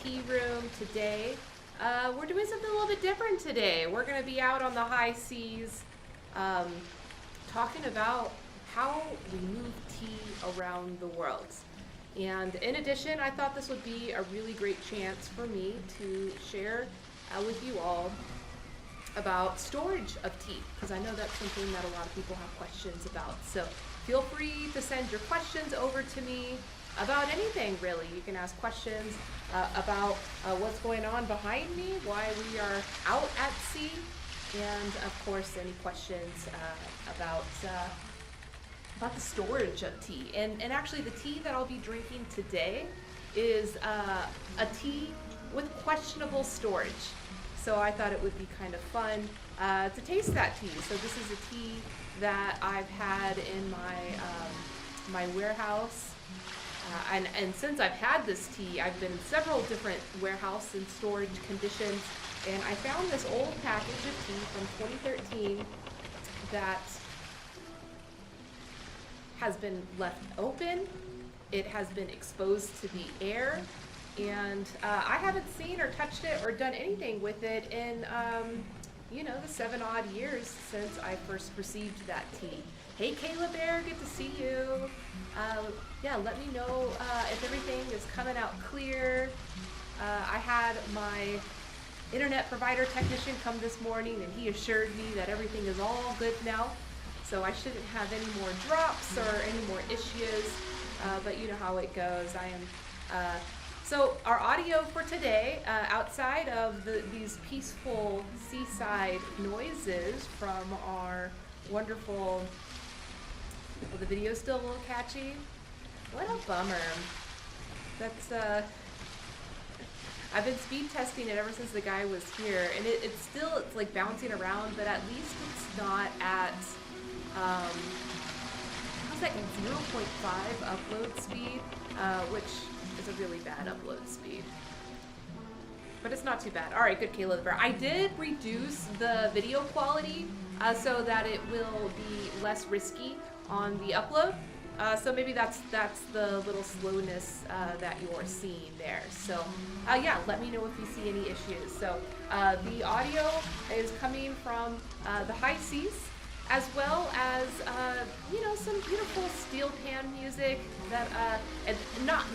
tea room today. We're doing something a little bit different today. We're going to be out on the high seas um, talking about how we move tea around the world. And in addition, I thought this would be a really great chance for me to share with you all about storage of tea, because I know that's something that a lot of people have questions about. So feel free to send your questions over to me about anything, really. You can ask questions about what's going on behind me, why we are out at sea, and of course any questions about the storage of tea. And actually the tea that I'll be drinking today is a tea with questionable storage. So I thought it would be kind of fun to taste that tea. So this is a tea that I've had in my warehouse. And since I've had this tea, I've been in several different warehouse and storage conditions. And I found this old package of tea from 2013 that has been left open. It has been exposed to the air. And I haven't seen or touched it or done anything with it in, the 7 odd years since I first received that tea. Hey, Kayla Bear, good to see you. Yeah, let me know if everything is coming out clear. I had my internet provider technician come this morning and he assured me that everything is all good now. So I shouldn't have any more drops or any more issues, but you know how it goes. So our audio for today, outside of these peaceful seaside noises from our wonderful, well, the video's still a little catchy. What a bummer. That's, I've been speed testing it ever since the guy was here, and it's like bouncing around, but at least it's not at, how's that, 0.5 upload speed, which is a really bad upload speed. But it's not too bad. All right, good, Caleb. I did reduce the video quality so that it will be less risky on the upload. So maybe that's the little slowness that you're seeing there. So yeah, let me know if you see any issues. So the audio is coming from the high seas, as well as some beautiful steel pan music that and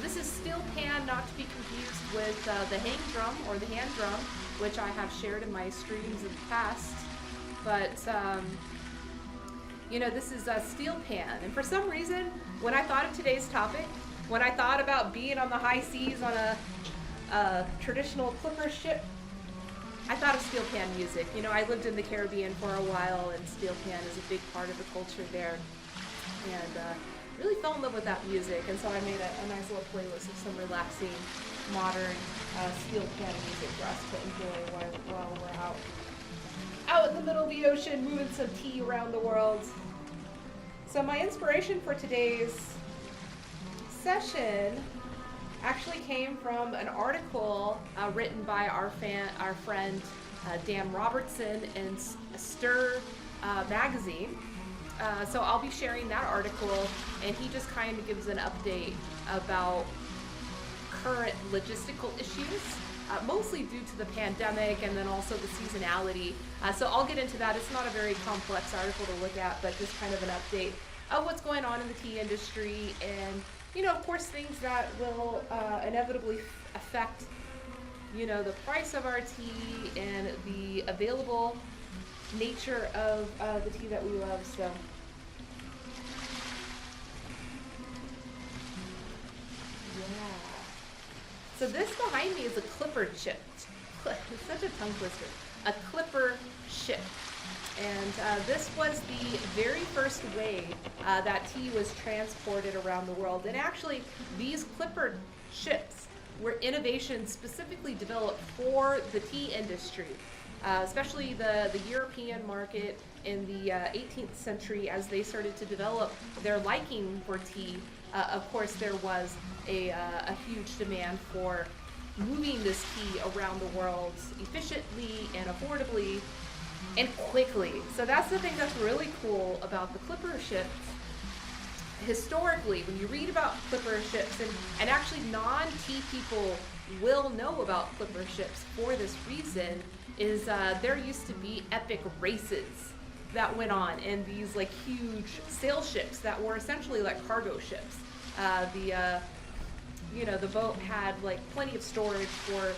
this is steel pan, not to be confused with the hang drum or the hand drum, which I have shared in my streams in the past. But this is a steel pan, and for some reason, when I thought of today's topic, when I thought about being on the high seas on a traditional clipper ship, I thought of steel pan music. I lived in the Caribbean for a while, and steel pan is a big part of the culture there, and really fell in love with that music. And so I made a nice little playlist of some relaxing, modern steel pan music for us to enjoy while we're out in the middle of the ocean, moving some tea around the world. So my inspiration for today's session actually came from an article written by our friend Dan Robertson in Stir magazine. So I'll be sharing that article, and he just kind of gives an update about current logistical issues, mostly due to the pandemic and then also the seasonality. So I'll get into that. It's not a very complex article to look at, but just kind of an update of what's going on in the tea industry, and of course, things that will inevitably affect, the price of our tea and the available nature of the tea that we love. So, yeah. So this behind me is a clipper ship. It's such a tongue twister. A clipper ship. And this was the very first way that tea was transported around the world. And actually, these clipper ships were innovations specifically developed for the tea industry, especially the European market in the 18th century. As they started to develop their liking for tea, of course, there was a huge demand for moving this tea around the world efficiently and affordably and quickly. So that's the thing that's really cool about the clipper ships. Historically, when you read about clipper ships, and actually non-tea people will know about clipper ships for this reason is there used to be epic races that went on in these like huge sail ships that were essentially like cargo ships. The boat had like plenty of storage for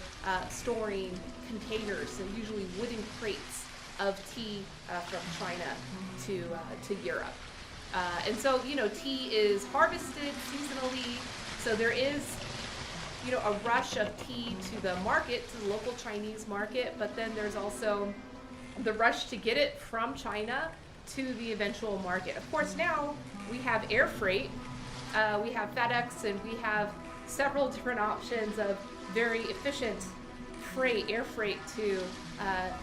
storing containers, and usually wooden crates of tea from China to Europe. And so, tea is harvested seasonally, so there is, a rush of tea to the market, to the local Chinese market, but then there's also the rush to get it from China to the eventual market. Of course, now we have air freight, we have FedEx, and we have several different options of very efficient air freight to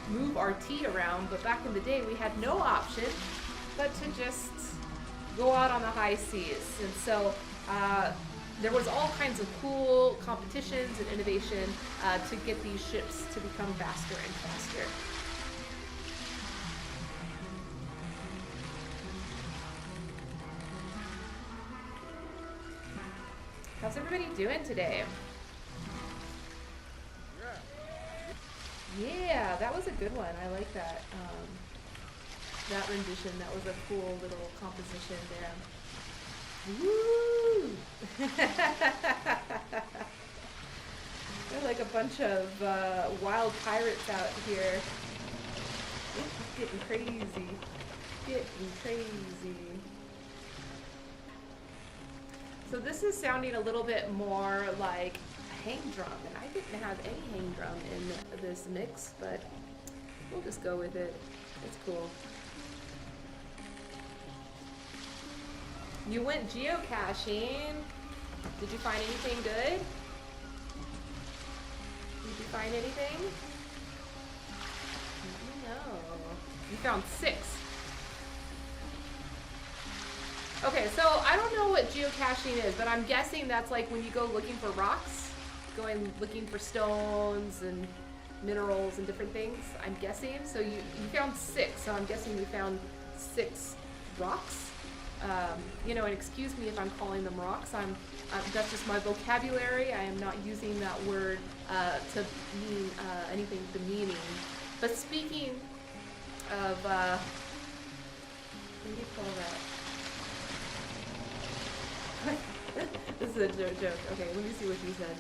move our tea around. But back in the day, we had no option but to just go out on the high seas. And so there was all kinds of cool competitions and innovation to get these ships to become faster and faster. How's everybody doing today? Yeah, that was a good one. I like that. That rendition. That was a cool little composition there. Woo! They're like a bunch of wild pirates out here. It's getting crazy. Getting crazy. So this is sounding a little bit more like a hang drum, and I didn't have any hang drum in this mix, but we'll just go with it. It's cool. You went geocaching. Did you find anything good? Did you find anything? Let me know. You found 6. Okay, so I don't know what geocaching is, but I'm guessing that's like when you go looking for rocks, looking for stones and minerals and different things, I'm guessing. So you found 6, so I'm guessing you found 6 rocks. And excuse me if I'm calling them rocks. That's just my vocabulary. I am not using that word to mean anything demeaning. But speaking of, what do you call that? This is a joke. Okay, let me see what you said.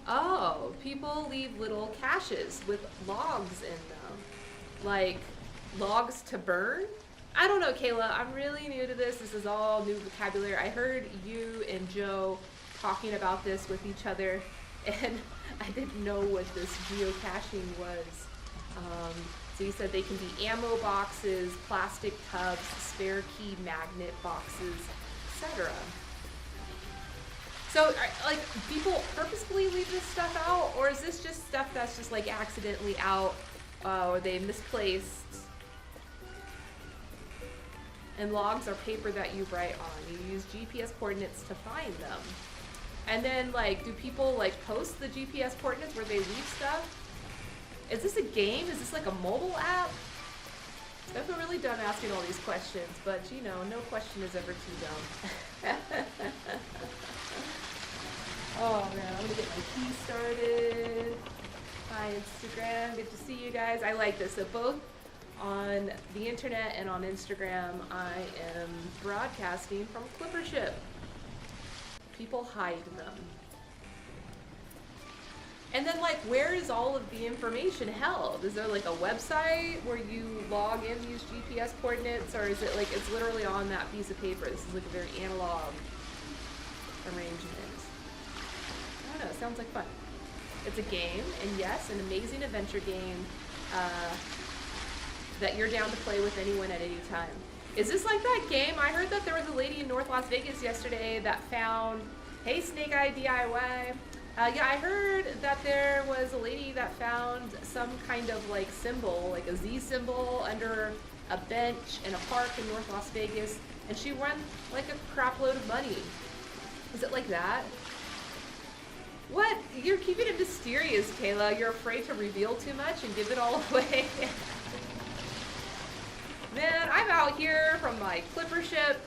Oh, people leave little caches with logs in them. Like logs to burn? I don't know, Kayla. I'm really new to this. This is all new vocabulary. I heard you and Joe talking about this with each other, and I didn't know what this geocaching was. So you said they can be ammo boxes, plastic tubs, spare key magnet boxes, etc. So, like, people purposefully leave this stuff out, or is this just stuff that's just like accidentally out, or they misplaced? And logs are paper that you write on. You use GPS coordinates to find them. And then, like, do people like post the GPS coordinates where they leave stuff? Is this a game? Is this like a mobile app? I feel really dumb asking all these questions, but no question is ever too dumb. Oh man, I'm gonna get my tea started. Hi Instagram, good to see you guys. I like this. So both on the internet and on Instagram, I am broadcasting from a clipper ship. People hide them. And then, like, where is all of the information held? Is there, like, a website where you log in these GPS coordinates? Or is it, like, it's literally on that piece of paper? This is, like, a very analog arrangement. I don't know. It sounds like fun. It's a game, and yes, an amazing adventure game that you're down to play with anyone at any time. Is this like that game? I heard that there was a lady in North Las Vegas yesterday that found, hey, Snake Eye DIY. Yeah, I heard that there was a lady that found some kind of like symbol, like a Z symbol under a bench in a park in North Las Vegas, and she won like a crap load of money. Is it like that? What? You're keeping it mysterious, Kayla. You're afraid to reveal too much and give it all away. Man, I'm out here from my clipper ship,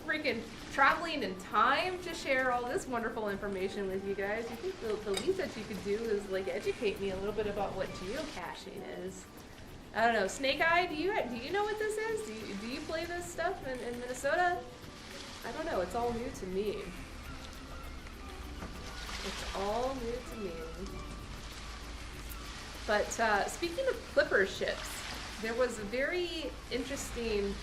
freaking traveling in time to share all this wonderful information with you guys. You think the least that you could do is like educate me a little bit about what geocaching is. I don't know. Snake Eye, do you know what this is? Do you play this stuff in Minnesota? I don't know. It's all new to me. It's all new to me. But speaking of clipper ships, there was a very interesting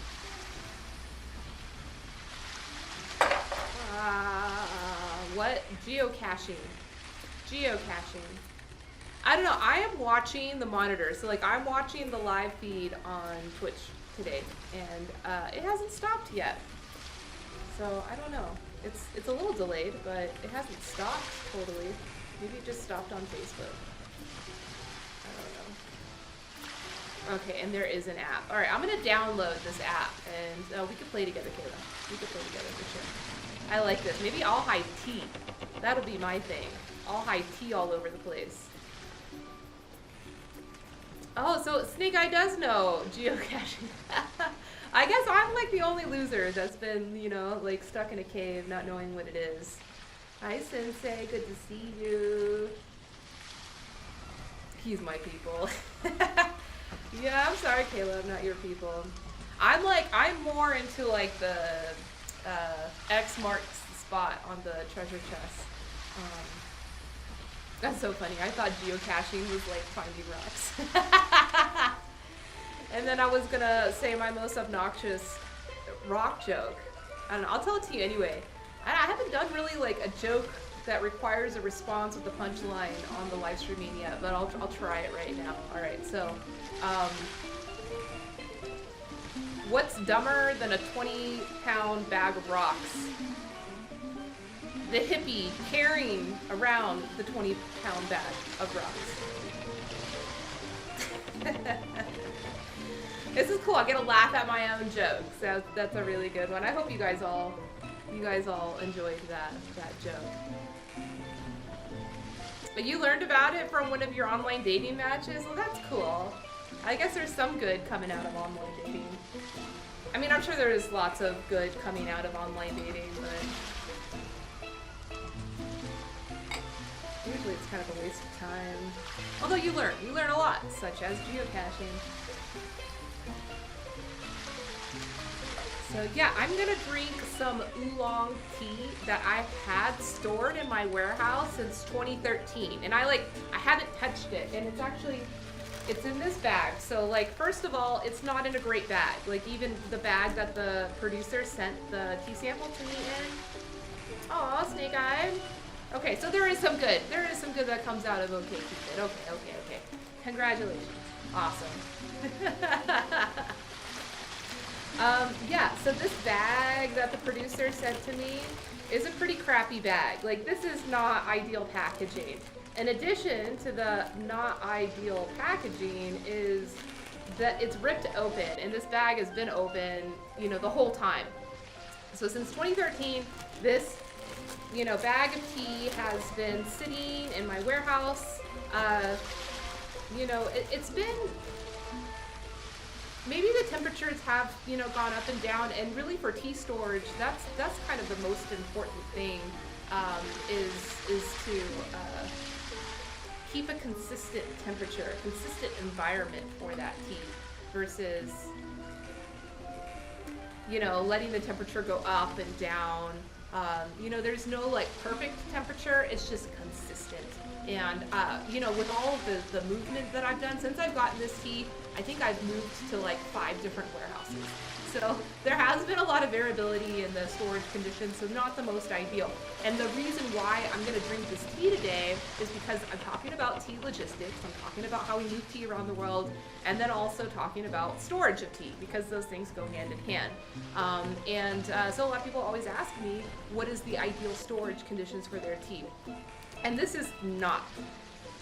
what? Geocaching. I don't know. I am watching the monitor. So like I'm watching the live feed on Twitch today and it hasn't stopped yet. So I don't know. It's a little delayed, but it hasn't stopped totally. Maybe it just stopped on Facebook. I don't know. Okay, and there is an app. All right, I'm gonna download this app and we could play together, Kayla. We could play together for sure. I like this. Maybe I'll hide tea. That'll be my thing. I'll hide tea all over the place. Oh, so Snake Eye does know geocaching. I guess I'm like the only loser that's been, you know, like stuck in a cave not knowing what it is. Hi, Sensei. Good to see you. He's my people. Yeah, I'm sorry, Caleb. Not your people. I'm more into like the X marks the spot on the treasure chest. That's so funny. I thought geocaching was like finding rocks. And then I was gonna say my most obnoxious rock joke. I don't know, I'll tell it to you anyway. I haven't done really like a joke that requires a response with the punchline on the live streaming yet, but I'll try it right now. All right, so what's dumber than a 20-pound bag of rocks? The hippie carrying around the 20-pound bag of rocks. This is cool. I get to laugh at my own jokes. That's a really good one. I hope you guys all enjoyed that joke. But you learned about it from one of your online dating matches? Well, that's cool. I guess there's some good coming out of online dating. I mean, I'm sure there's lots of good coming out of online dating, but usually it's kind of a waste of time. Although you learn a lot, such as geocaching. So yeah, I'm gonna drink some oolong tea that I've had stored in my warehouse since 2013, and I haven't touched it, and it's in this bag. So like, first of all, it's not in a great bag. Like even the bag that the producer sent the tea sample to me in. Aw, Snake Eye. Okay, so there is some good. There is some good that comes out of OK Cupid. Okay. Congratulations. Awesome. Yeah, so this bag that the producer sent to me is a pretty crappy bag. Like, this is not ideal packaging. In addition to the not ideal packaging is that it's ripped open, and this bag has been open, you know, the whole time. So since 2013, this, you know, bag of tea has been sitting in my warehouse. You know, it's been, maybe the temperatures have, you know, gone up and down, and really for tea storage, that's kind of the most important thing, is to keep a consistent temperature, a consistent environment for that tea, versus, you know, letting the temperature go up and down. You know, there's no like perfect temperature, it's just consistent. And, you know, with all of the movement that I've done, since I've gotten this tea, I think I've moved to like 5 different warehouses. So there has been a lot of variability in the storage conditions, so not the most ideal. And the reason why I'm going to drink this tea today is because I'm talking about tea logistics, I'm talking about how we move tea around the world, and then also talking about storage of tea, because those things go hand in hand. So a lot of people always ask me, what is the ideal storage conditions for their tea? And this is not.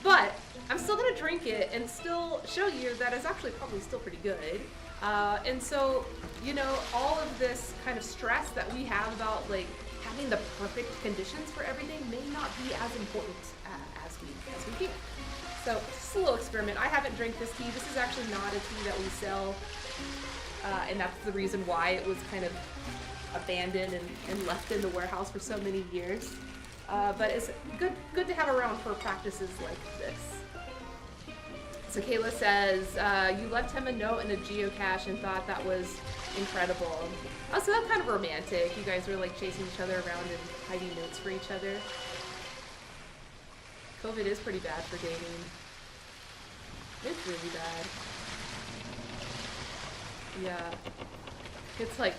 But I'm still going to drink it and still show you that it's actually probably still pretty good. And so, you know, all of this kind of stress that we have about like having the perfect conditions for everything may not be as important as we think. So just a little experiment. I haven't drank this tea. This is actually not a tea that we sell, and that's the reason why it was kind of abandoned and left in the warehouse for so many years. But it's good to have around for practices like this. So Kayla says, you left him a note and a geocache and thought that was incredible. Oh, so that's kind of romantic. You guys were like chasing each other around and hiding notes for each other. COVID is pretty bad for dating. It's really bad. Yeah. It's like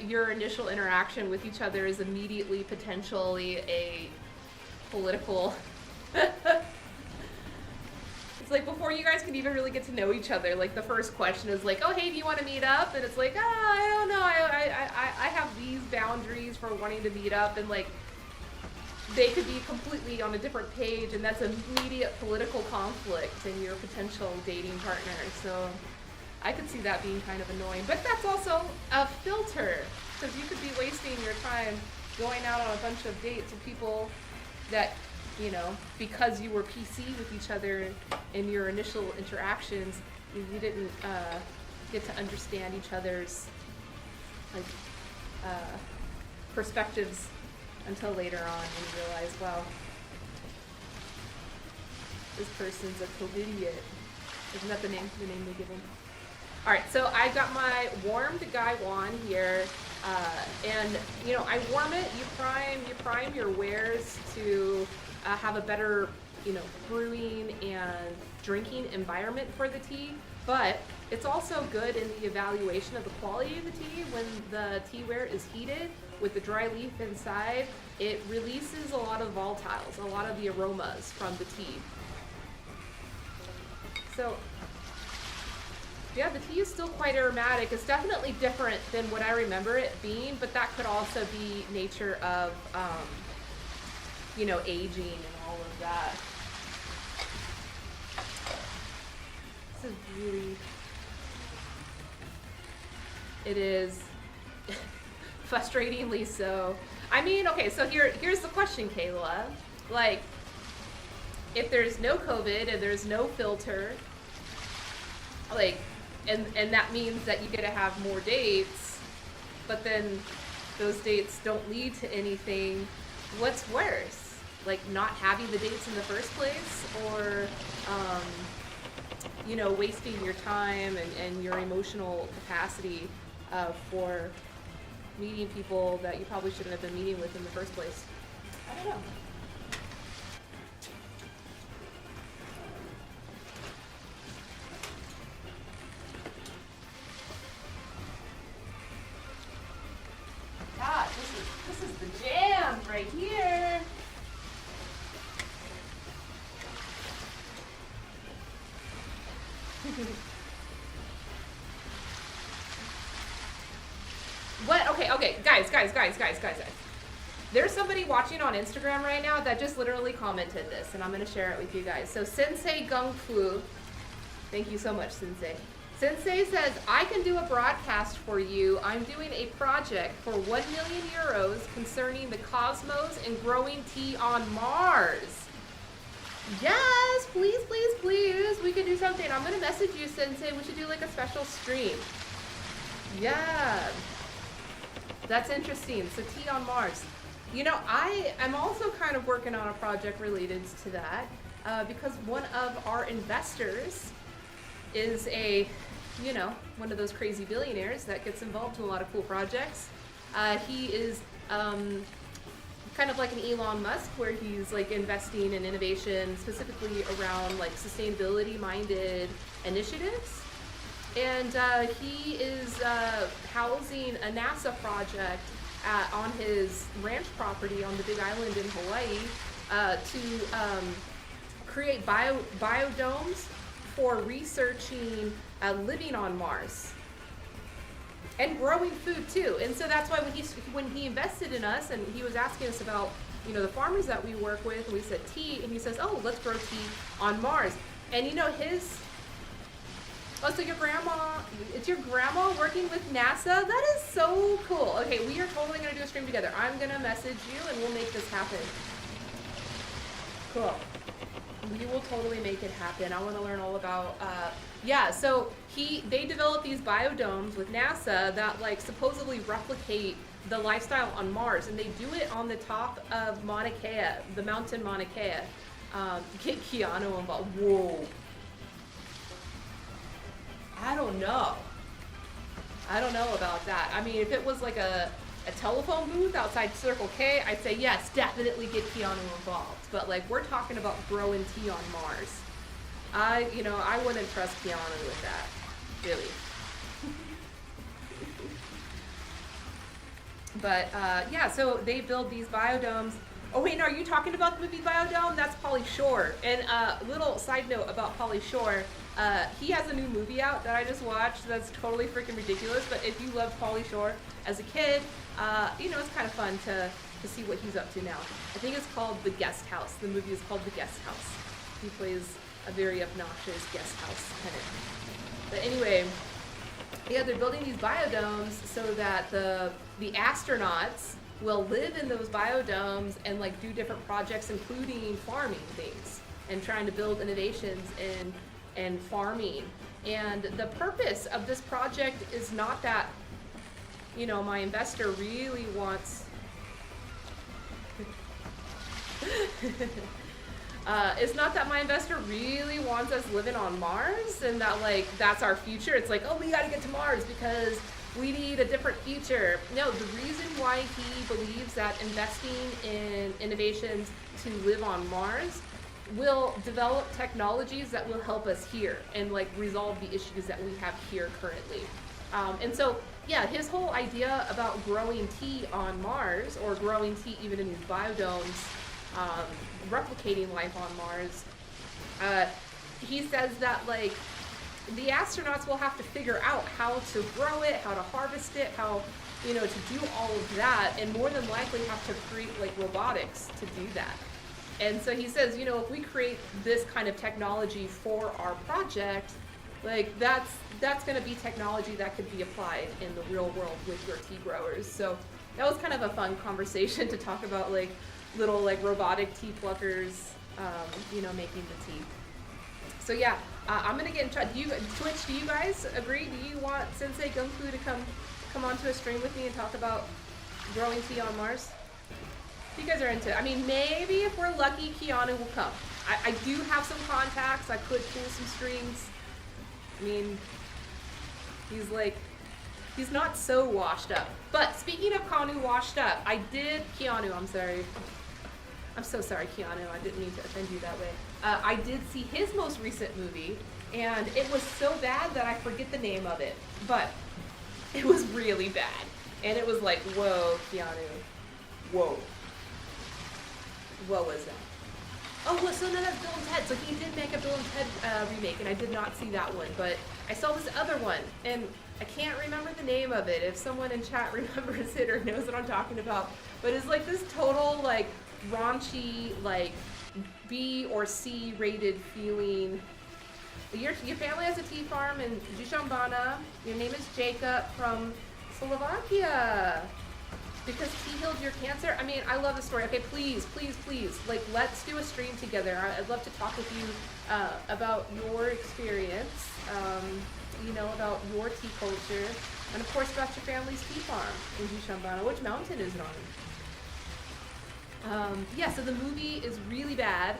your initial interaction with each other is immediately potentially a political... It's like before you guys can even really get to know each other, like the first question is like, oh hey, do you want to meet up? And it's like, I don't know, I have these boundaries for wanting to meet up, and like they could be completely on a different page, and that's immediate political conflict in your potential dating partner. So I could see that being kind of annoying, but that's also a filter, because you could be wasting your time going out on a bunch of dates with people that, you know, because you were PC with each other in your initial interactions, you didn't get to understand each other's like perspectives until later on, when you realize, wow, this person's a COVIDiot. Isn't that the name they give him? All right, so I got my warmed Guy wand here, and you know, I warm it. You prime your wares to have a better, you know, brewing and drinking environment for the tea. But it's also good in the evaluation of the quality of the tea when the teaware is heated with the dry leaf inside. It releases a lot of volatiles, a lot of the aromas from the tea. So yeah, the tea is still quite aromatic. It's definitely different than what I remember it being, but that could also be nature of, you know, aging and all of that. This is really, it is frustratingly so. I mean, okay, so here's the question, Kayla. Like, if there's no COVID and there's no filter, like, and that means that you get to have more dates, but then those dates don't lead to anything, what's worse? Like not having the dates in the first place, or you know, wasting your time and your emotional capacity for meeting people that you probably shouldn't have been meeting with in the first place? I don't know. God, this is the jam right here. What? Okay, guys. There's somebody watching on Instagram right now that just literally commented this, and I'm gonna share it with you guys. So Sensei Gung Fu, thank you so much, Sensei. Sensei says, I can do a broadcast for you. I'm doing a project for 1 million euros concerning the cosmos and growing tea on Mars. Yes, please. We can do something. I'm gonna message you, Sensei. We should do like a special stream. Yeah, that's interesting. So tea on Mars. You know, I'm also kind of working on a project related to that because one of our investors is a, you know, one of those crazy billionaires that gets involved in a lot of cool projects. He is kind of like an Elon Musk, where he's like investing in innovation specifically around like sustainability-minded initiatives. And he is housing a NASA project on his ranch property on the Big Island in Hawaii to create biodomes for researching living on Mars and growing food too. And so that's why when he invested in us and he was asking us about, you know, the farmers that we work with, and we said tea, and he says, oh, let's grow tea on Mars. And you know, oh, so it's your grandma working with NASA? That is so cool. Okay, we are totally gonna do a stream together. I'm gonna message you and we'll make this happen. Cool. We will totally make it happen. I want to learn all about. Yeah, so they developed these biodomes with NASA that like supposedly replicate the lifestyle on Mars, and they do it on the top of Mauna Kea, the mountain Mauna Kea. Get Keanu involved. Whoa. I don't know. I don't know about that. I mean, if it was like a telephone booth outside Circle K, I'd say yes, definitely get Keanu involved. But like, we're talking about growing tea on Mars. I wouldn't trust Keanu with that, really. But yeah, so they build these biodomes. Oh wait, no, are you talking about the movie Biodome? That's Pauly Shore. And little side note about Pauly Shore, he has a new movie out that I just watched that's totally freaking ridiculous. But if you loved Pauly Shore as a kid, it's kind of fun to see what he's up to now. I think it's called The Guest House. The movie is called The Guest House. He plays a very obnoxious guest house tenant. But anyway, yeah, they're building these biodomes so that the astronauts will live in those biodomes and like do different projects, including farming things and trying to build innovations in farming. And the purpose of this project is not that, my investor really wants it's not that my investor really wants us living on Mars and that like that's our future. It's like, oh, we got to get to Mars because we need a different future. No, the reason why he believes that investing in innovations to live on Mars will develop technologies that will help us here and like resolve the issues that we have here currently. And so, yeah, his whole idea about growing tea on Mars or growing tea even in these biodomes, replicating life on Mars, he says that like the astronauts will have to figure out how to grow it, how to harvest it, how, to do all of that, and more than likely have to create like robotics to do that. And so he says, if we create this kind of technology for our project, like that's going to be technology that could be applied in the real world with your tea growers. So that was kind of a fun conversation to talk about like little like robotic tea pluckers, making the tea. So yeah, I'm gonna get in touch. Twitch, do you guys agree? Do you want Sensei Gunfu to come onto a stream with me and talk about growing tea on Mars? If you guys are into it. I mean, maybe if we're lucky, Keanu will come. I do have some contacts. I could pull some strings. I mean, he's not so washed up. But speaking of Keanu washed up, Keanu, I'm sorry. I'm so sorry, Keanu. I didn't mean to offend you that way. I did see his most recent movie, and it was so bad that I forget the name of it. But it was really bad. And it was like, whoa, Keanu. Whoa. What was that? Oh, well, so no, that's Bill and Ted. So he did make a Bill and Ted remake, and I did not see that one. But I saw this other one, and I can't remember the name of it. If someone in chat remembers it or knows what I'm talking about. But it's like this total, like, raunchy, like, B or C rated feeling. Your family has a tea farm in Dushanbana. Your name is Jacob from Slovakia. Because tea healed your cancer? I mean, I love the story. Okay, please, like, let's do a stream together. I'd love to talk with you about your experience, about your tea culture, and of course about your family's tea farm in Dushanbana. Which mountain is it on? Yeah, so the movie is really bad,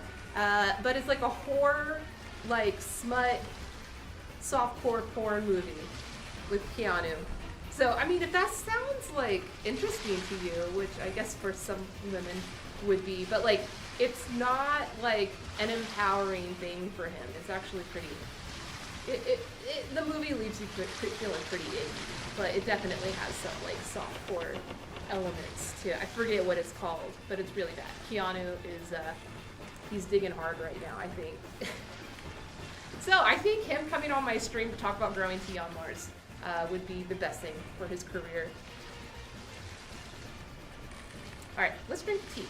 but it's like a horror, like, smut, softcore porn movie with Keanu. So, I mean, if that sounds, like, interesting to you, which I guess for some women would be, but, like, it's not, like, an empowering thing for him. It's actually pretty... the movie leaves you feeling pretty icky, but it definitely has some, like, softcore elements to it. I forget what it's called, but it's really bad. Keanu is, he's digging hard right now, I think. So, I think him coming on my stream to talk about growing tea on Mars would be the best thing for his career. Alright, let's drink tea.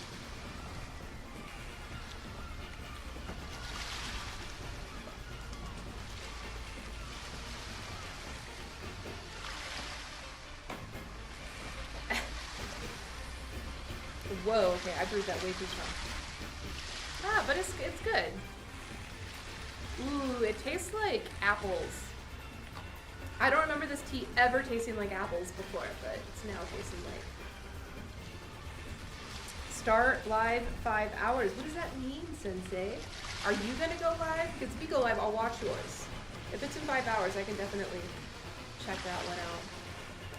Whoa, okay, I brewed that way too strong. Ah, but it's good. Ooh, it tastes like apples. I don't remember this tea ever tasting like apples before, but it's now tasting like. Start live 5 hours. What does that mean, Sensei? Are you gonna go live? Because if you go live, I'll watch yours. If it's in 5 hours, I can definitely check that one out.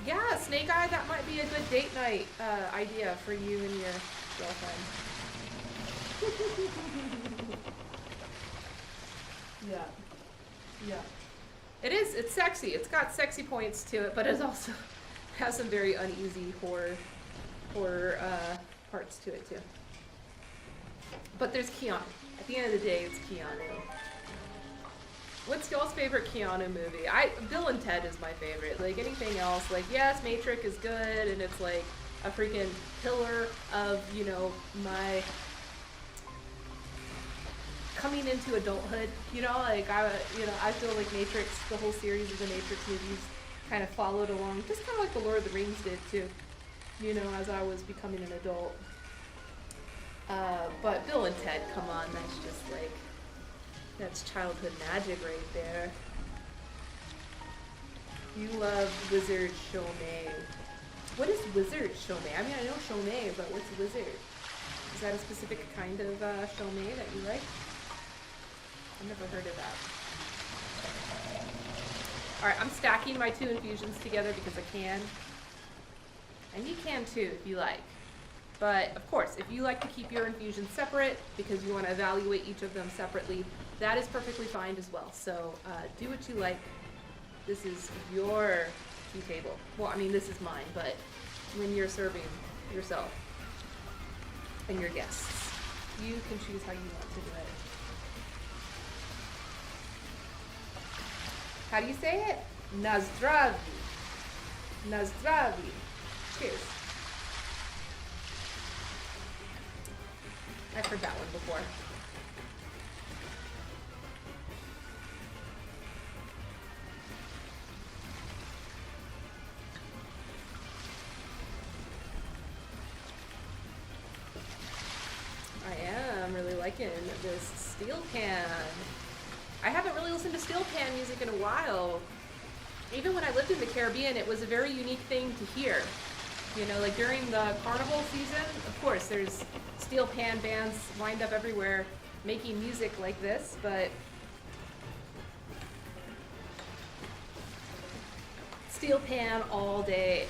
Yeah, Snake Eye, that might be a good date night idea for you and your girlfriend. Yeah. Yeah. It is, it's sexy. It's got sexy points to it, but it also has some very uneasy horror parts to it too. But there's Keanu. At the end of the day, it's Keanu. What's y'all's favorite Keanu movie? Bill and Ted is my favorite. Like anything else, like yes, Matrix is good, and it's like a freaking pillar of, you know, my coming into adulthood, you know, like I feel like Matrix, the whole series of the Matrix movies kind of followed along, just kind of like the Lord of the Rings did too, you know, as I was becoming an adult. But Bill and Ted, come on, that's just like, that's childhood magic right there. You love Wizard Chomei. What is Wizard Chomei? I mean, I know Chomei, but what's Wizard? Is that a specific kind of Chomei that you like? I've never heard of that. Alright, I'm stacking my 2 infusions together because I can. And you can too if you like. But of course, if you like to keep your infusions separate because you want to evaluate each of them separately, that is perfectly fine as well. So do what you like. This is your tea table. Well, I mean, this is mine, but when you're serving yourself and your guests, you can choose how you want to do it. How do you say it? Nazdravi. Nazdravi. Cheers. I've heard that one before. I am really liking this steel pan. I haven't really listened to steel pan music in a while. Even when I lived in the Caribbean, it was a very unique thing to hear. You know, like during the carnival season, of course, there's steel pan bands lined up everywhere making music like this, but steel pan all day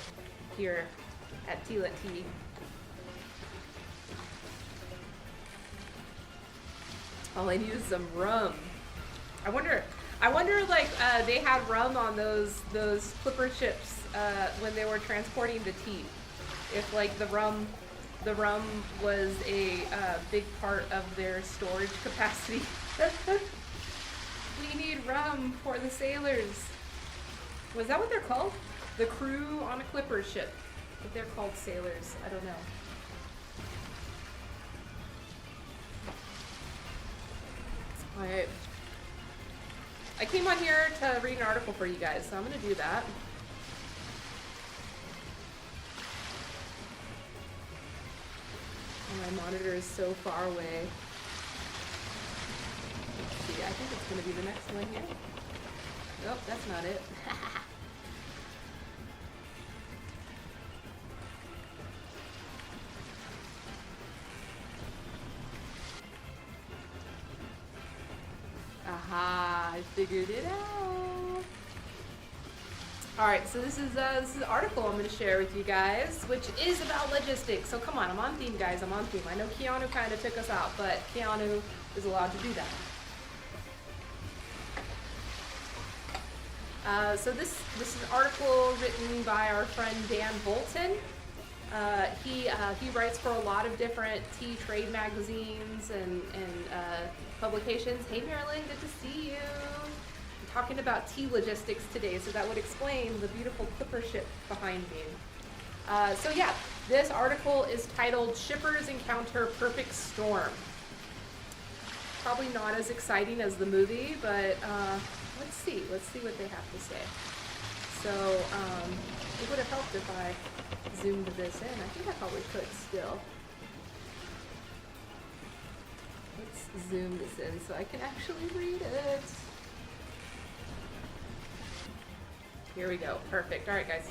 here at Tila Tea. All I need is some rum. I wonder like they had rum on those clipper ships when they were transporting the tea. If like the rum was a big part of their storage capacity. We need rum for the sailors. Was that what they're called? The crew on a clipper ship. But they're called sailors. I don't know. Alright. I came on here to read an article for you guys, so I'm going to do that. Oh, my monitor is so far away. Let's see, I think it's going to be the next one here. Nope, that's not it. Aha, I figured it out. Alright, so this is an article I'm going to share with you guys, which is about logistics. So come on, I'm on theme, guys. I'm on theme. I know Keanu kind of took us out, but Keanu is allowed to do that. So this is an article written by our friend Dan Bolton. He writes for a lot of different tea trade magazines and publications. Hey Marilyn, good to see you. I'm talking about tea logistics today, so that would explain the beautiful clipper ship behind me. So yeah, this article is titled "Shippers Encounter Perfect Storm." Probably not as exciting as the movie, but let's see what they have to say. So it would have helped if I zoomed this in. I think I probably could still. Let's see. zoom this in so I can actually read it. Here we go. Perfect. All right, guys.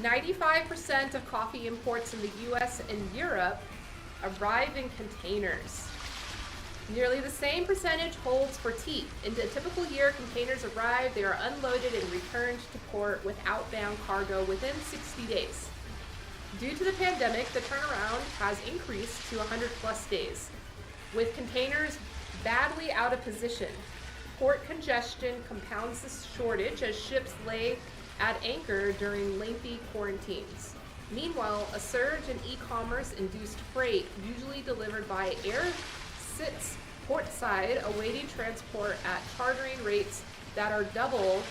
95% of coffee imports in the US and Europe arrive in containers. Nearly the same percentage holds for tea. In a typical year, containers arrive, they are unloaded and returned to port with outbound cargo within 60 days. Due to the pandemic, the turnaround has increased to 100 plus days, with containers badly out of position. Port congestion compounds the shortage as ships lay at anchor during lengthy quarantines. Meanwhile, a surge in e-commerce induced freight, usually delivered by air, sits portside awaiting transport at chartering rates that are double.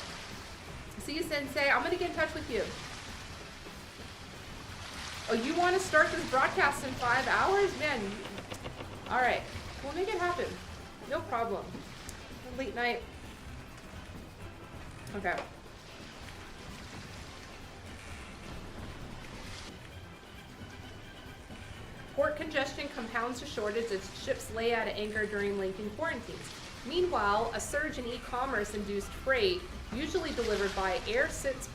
See you, Sensei. I'm gonna get in touch with you. Oh, you want to start this broadcast in 5 hours? Man, all right. We'll make it happen. No problem. Late night. Okay. Port congestion compounds the shortage as ships lay at anchor during lengthy quarantines. Meanwhile, a surge in e-commerce induced freight, usually delivered by air, sits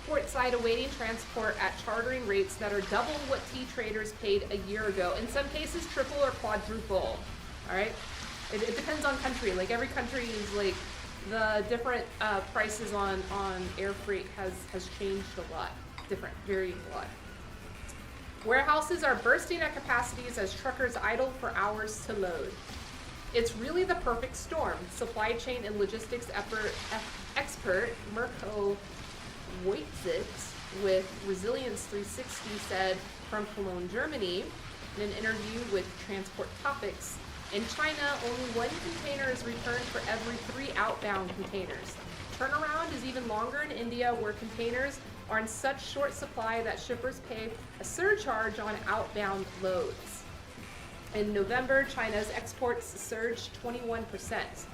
portside awaiting transport at chartering rates that are double what tea traders paid a year ago. In some cases, triple or quadruple. All right. It depends on country. Like every country is like the different prices on air freight has changed a lot. Different, very a lot. Warehouses are bursting at capacities as truckers idle for hours to load. It's really the perfect storm. Supply chain and logistics expert Mirko Wojcik with Resilience 360 said from Cologne, Germany, in an interview with Transport Topics, in China, only one container is returned for every 3 outbound containers. Turnaround is even longer in India, where containers are in such short supply that shippers pay a surcharge on outbound loads. In November, China's exports surged 21%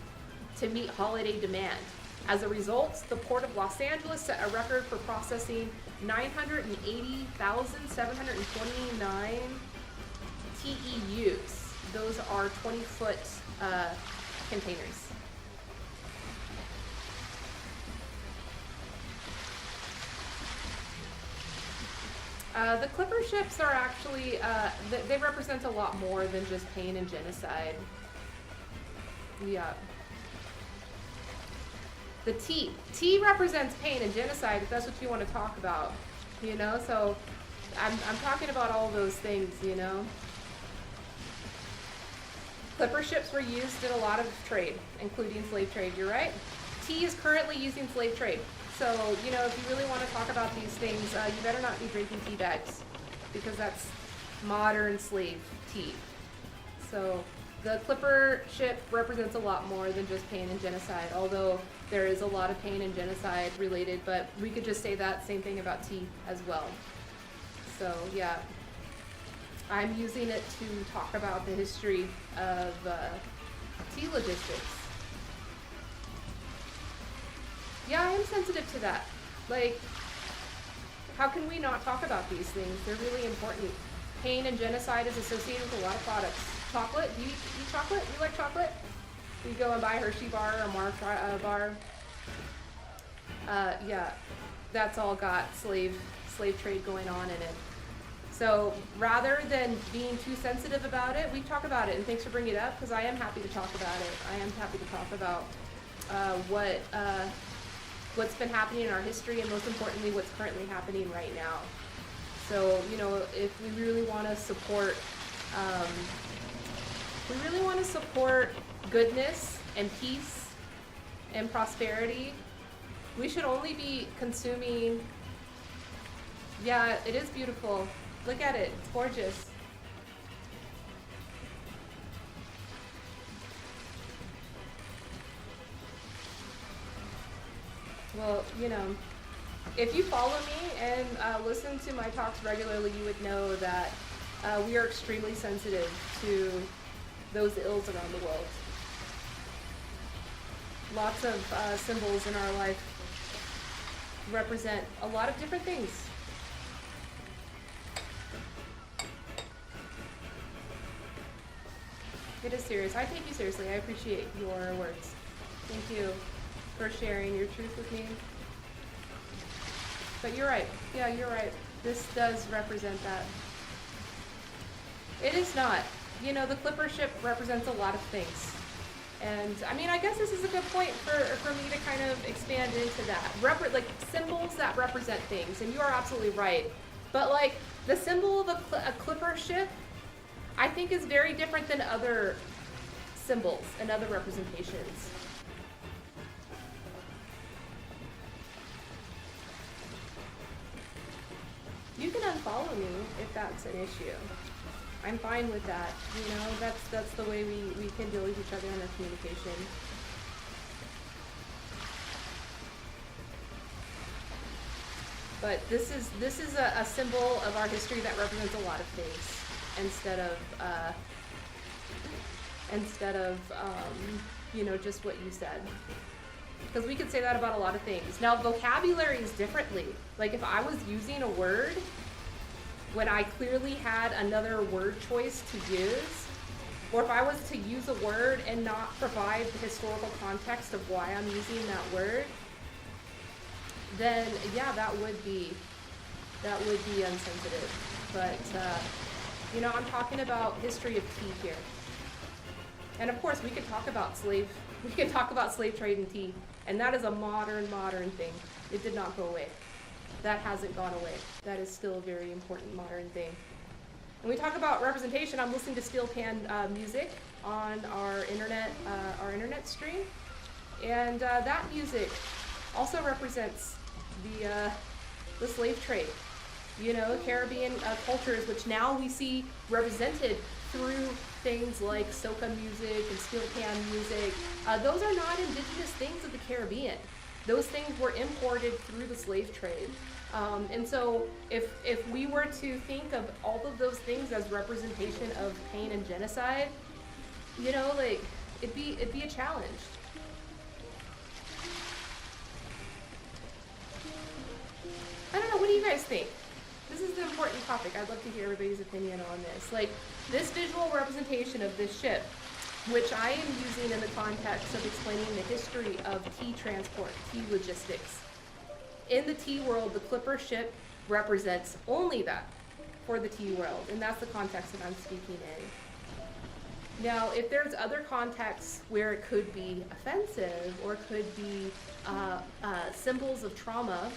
to meet holiday demand. As a result, the Port of Los Angeles set a record for processing 980,729 TEUs. Those are 20-foot containers. The Clipper ships are actually, they represent a lot more than just pain and genocide. Yeah. The T represents pain and genocide, if that's what you want to talk about, you know? So I'm talking about all those things, you know? Clipper ships were used in a lot of trade, including slave trade, you're right. Tea is currently used in slave trade. So, you know, if you really want to talk about these things, you better not be drinking tea bags, because that's modern slave tea. So the Clipper ship represents a lot more than just pain and genocide, although there is a lot of pain and genocide related, but we could just say that same thing about tea as well. So yeah, I'm using it to talk about the history of tea logistics. Yeah, I am sensitive to that. Like, how can we not talk about these things? They're really important. Pain and genocide is associated with a lot of products. Chocolate, do you eat chocolate? You like chocolate? You go and buy Hershey bar or Mars bar. Yeah, that's all got slave trade going on in it. So rather than being too sensitive about it, we talk about it. And thanks for bringing it up, because I am happy to talk about it. I am happy to talk about what's been happening in our history, and most importantly, what's currently happening right now. So, you know, if we really want to support, goodness and peace and prosperity, we should only be consuming. Yeah, it is beautiful. Look at it, it's gorgeous. Well, you know, if you follow me and listen to my talks regularly, you would know that we are extremely sensitive to those ills around the world. Lots of symbols in our life represent a lot of different things. It is serious. I take you seriously. I appreciate your words. Thank you for sharing your truth with me. But you're right. Yeah, you're right. This does represent that. It is not. You know, the Clipper ship represents a lot of things. And I mean, I guess this is a good point for me to kind of expand into that. Like symbols that represent things. And you are absolutely right. But like the symbol of a Clipper ship, I think is very different than other symbols and other representations. You can unfollow me if that's an issue. I'm fine with that. You know, that's the way we can deal with each other in our communication. But this is a symbol of our history that represents a lot of things instead of you know, just what you said. Because we could say that about a lot of things. Now, vocabulary is differently. Like if I was using a word when I clearly had another word choice to use, or if I was to use a word and not provide the historical context of why I'm using that word, then yeah, that would be insensitive. But you know, I'm talking about history of tea here. And of course, we could talk about slave trade and tea, and that is a modern thing. It did not go away. That hasn't gone away. That is still a very important modern thing. When we talk about representation, I'm listening to steel pan music on our internet stream, and that music also represents the slave trade. You know, Caribbean cultures, which now we see represented through things like soca music and steel pan music. Those are not indigenous things of the Caribbean. Those things were imported through the slave trade. And so if we were to think of all of those things as representation of pain and genocide, you know, like it'd be a challenge. I don't know, what do you guys think? This is an important topic. I'd love to hear everybody's opinion on this. Like, this visual representation of this ship, which I am using in the context of explaining the history of tea transport, tea logistics. In the tea world, the Clipper ship represents only that for the tea world, and that's the context that I'm speaking in. Now, if there's other contexts where it could be offensive or could be symbols of trauma.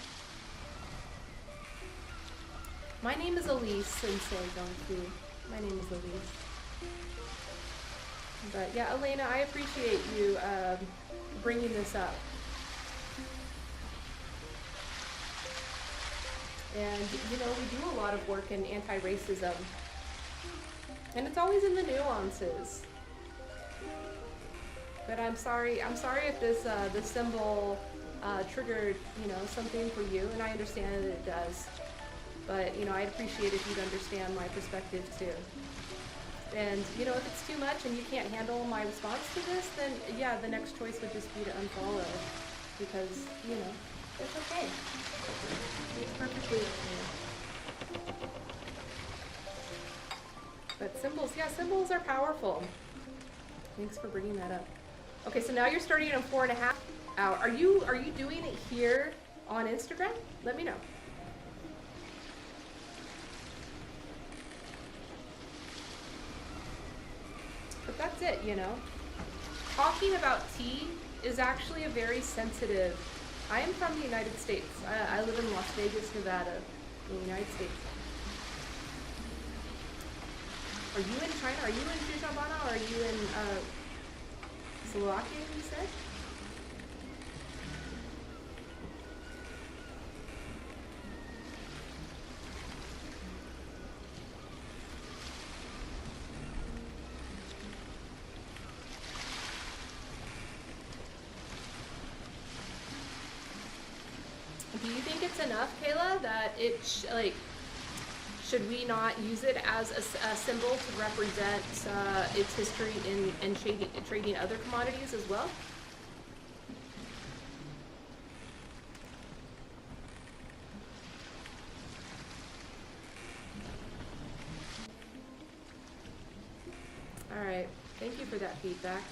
My name is Elise, Sensei, don't you? My name is Elise. But yeah, Elena, I appreciate you bringing this up. And, you know, we do a lot of work in anti-racism. And it's always in the nuances. But I'm sorry if this symbol triggered, you know, something for you, and I understand that it does. But, you know, I'd appreciate if you'd understand my perspective too. And, you know, if it's too much and you can't handle my response to this, then yeah, the next choice would just be to unfollow. Because, you know, it's okay. It's perfectly okay. But symbols, yeah, symbols are powerful. Thanks for bringing that up. Okay, so now you're starting in 4.5 hours. Are you doing it here on Instagram? Let me know. But that's it, you know. Talking about tea is actually a very sensitive. I am from the United States. I live in Las Vegas, Nevada, in the United States. Are you in China? Are you in Shushabana? Or are you in Slovakia, you said? Do you think it's enough, Kayla, that it should we not use it as a symbol to represent its history in trading other commodities as well? All right. Thank you for that feedback.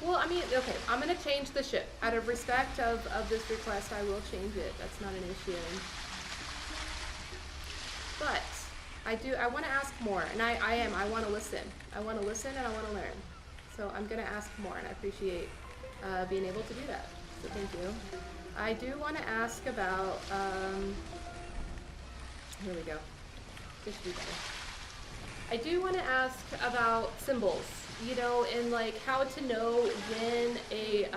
Well, I mean, okay, I'm going to change the ship. Out of respect of this request, I will change it. That's not an issue. But I want to ask more, and I want to listen. I want to listen and I want to learn. So I'm going to ask more, and I appreciate being able to do that. So thank you. I do want to ask about, here we go. This should be better. I do want to ask about symbols, you know, and like how to know when a,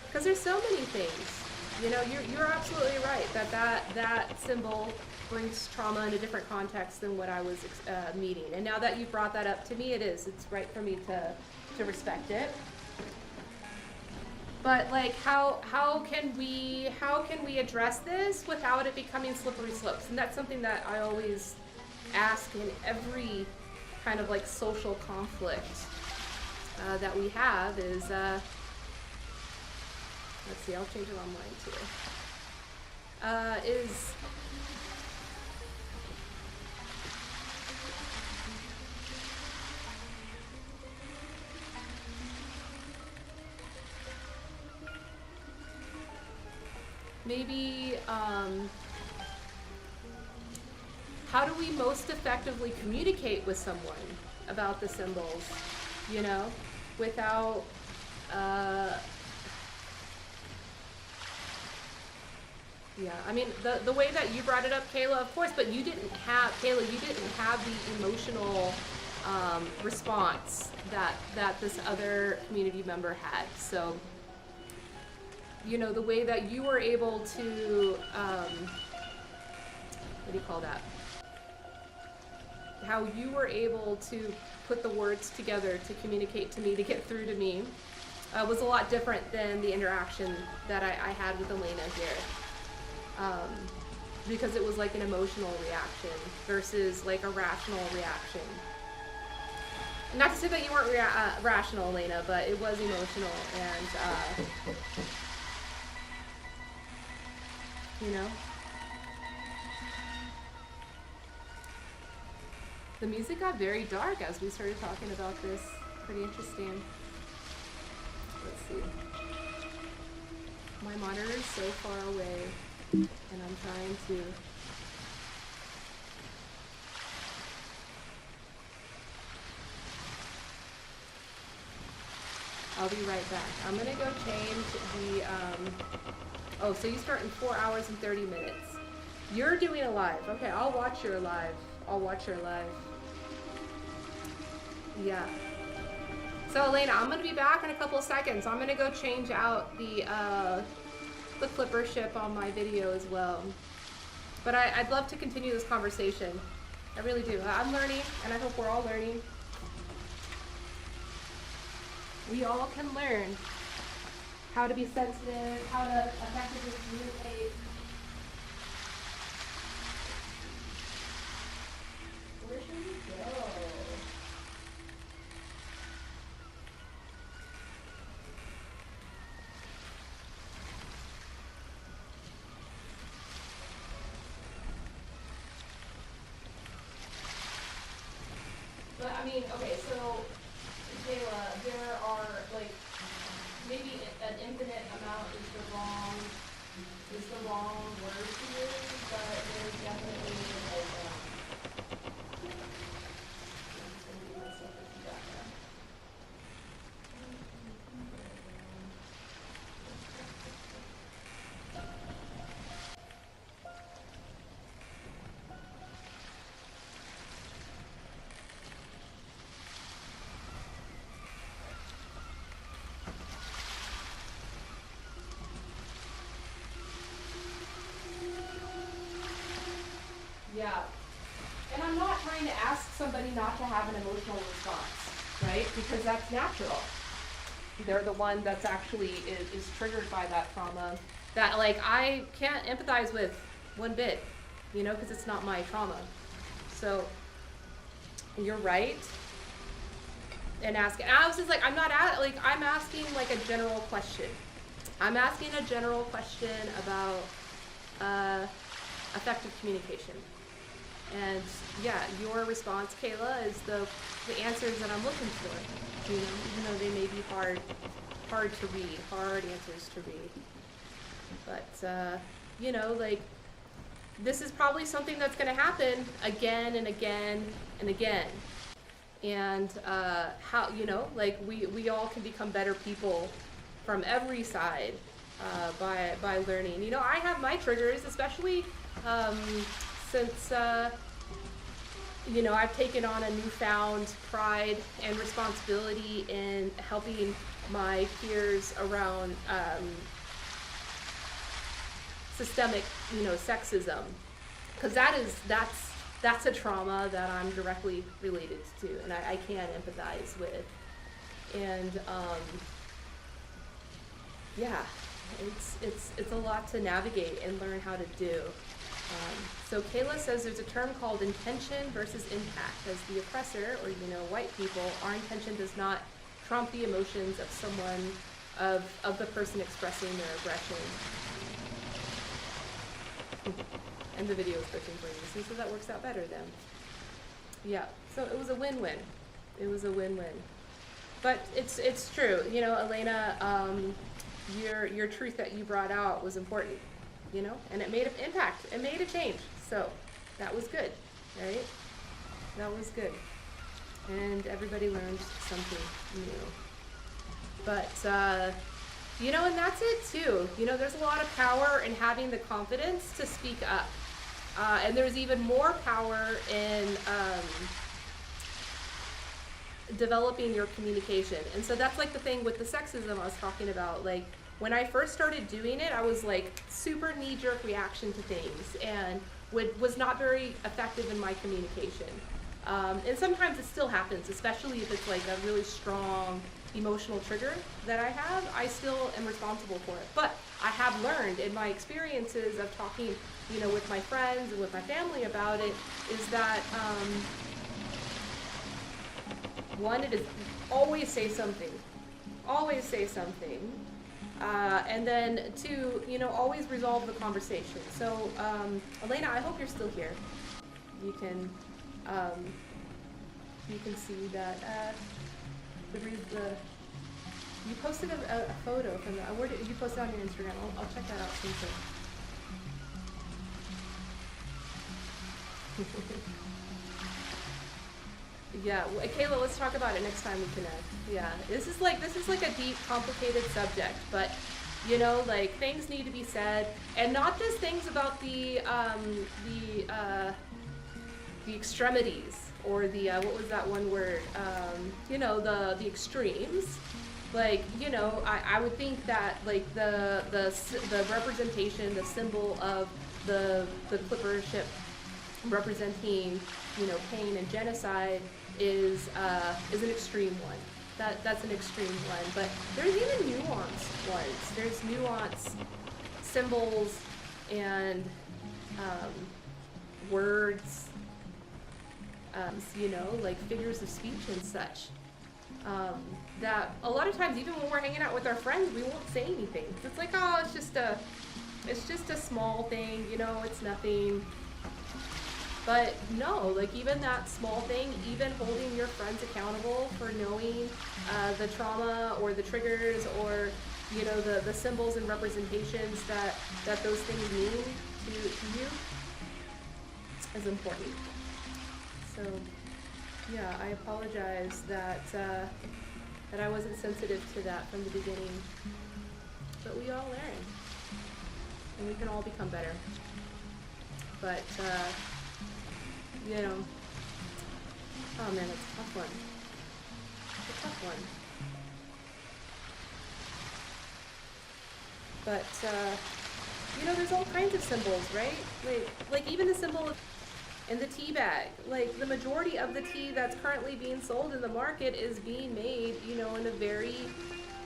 because there's so many things. You know, you're absolutely right that symbol brings trauma in a different context than what I was meeting. And now that you've brought that up to me, it's right for me to respect it. But like, how can we address this without it becoming slippery slopes? And that's something that I always ask in every kind of like social conflict that we have is. Let's see, I'll change it online too. Is maybe how do we most effectively communicate with someone about the symbols, you know, without yeah, I mean, the way that you brought it up, Kayla, of course, but you didn't have the emotional response that this other community member had. So, you know, the way that you were able to, what do you call that? How you were able to put the words together to communicate to me, to get through to me, was a lot different than the interaction that I had with Elena here. Because it was like an emotional reaction versus like a rational reaction. Not to say that you weren't rational, Elena, but it was emotional, and you know, the music got very dark as we started talking about this. Pretty interesting. Let's see. My monitor is so far away. And I'm trying to I'll be right back. I'm gonna go change the oh, so you start in 4 hours and 30 minutes. You're doing a live. Okay, I'll watch your live. Yeah. So Elena, I'm gonna be back in a couple of seconds. I'm gonna go change out the clipper ship on my video as well. But I'd love to continue this conversation. I really do. I'm learning, and I hope we're all learning. We all can learn how to be sensitive, how to effectively communicate. Where should we go? But I mean, okay, so Kayla, there are like maybe an infinite amount is the wrong word to use, but there's definitely like yeah. And I'm not trying to ask somebody not to have an emotional response, right? Because that's natural. They're the one that's actually is triggered by that trauma that like I can't empathize with one bit, you know, because it's not my trauma. So you're right. and ask. And I was just like, I'm not like, I'm asking like a general question. I'm asking a general question about effective communication. And yeah, your response, Kayla, is the answers that I'm looking for. You know, even though they may be hard to read, hard answers to read. But you know, like, this is probably something that's going to happen again and again and again. And how, you know, like, we all can become better people from every side by learning. You know, I have my triggers, especially since you know, I've taken on a newfound pride and responsibility in helping my peers around systemic, you know, sexism, because that's a trauma that I'm directly related to, and I can empathize with. And yeah, it's a lot to navigate and learn how to do. So Kayla says there's a term called intention versus impact. As the oppressor, or, you know, white people, our intention does not trump the emotions of someone, of the person expressing their aggression. And the video is pushing for you. See, so that works out better then. Yeah, so it was a win-win. It was a win-win. But it's true. You know, Elena, your truth that you brought out was important, you know, and it made an impact. It made a change. So that was good, right? That was good. And everybody learned something new. But, you know, and that's it too. You know, there's a lot of power in having the confidence to speak up. And there's even more power in developing your communication. And so that's like the thing with the sexism I was talking about. Like, when I first started doing it, I was like super knee-jerk reaction to things, and was not very effective in my communication. And sometimes it still happens, especially if it's like a really strong emotional trigger that I have. I still am responsible for it. But I have learned in my experiences of talking, you know, with my friends and with my family about it, is that one, it is always say something. Always say something. And then two, you know, always resolve the conversation. So, Elena, I hope you're still here. You can see that you posted a photo from the, where did you post it on your Instagram? I'll check that out soon. Yeah, Kayla, let's talk about it next time we connect. Yeah, this is like a deep, complicated subject, but, you know, like, things need to be said, and not just things about the extremities, or the what was that one word? You know, the extremes. Like, you know, I would think that, like, the representation, the symbol of the clipper ship representing, you know, pain and genocide is an extreme one. That's an extreme one. But there's even nuanced ones. There's nuanced symbols and words, you know, like figures of speech and such. That a lot of times, even when we're hanging out with our friends, we won't say anything. It's like, oh, it's just a small thing, you know, it's nothing. But no, like, even that small thing, even holding your friends accountable for knowing the trauma or the triggers, or, you know, the symbols and representations that those things mean to you, is important. So yeah, I apologize that I wasn't sensitive to that from the beginning. But we all learn, and we can all become better. But you know, oh man, it's a tough one. It's a tough one. But you know, there's all kinds of symbols, right? Like even the symbol in the tea bag. Like, the majority of the tea that's currently being sold in the market is being made, you know, in a very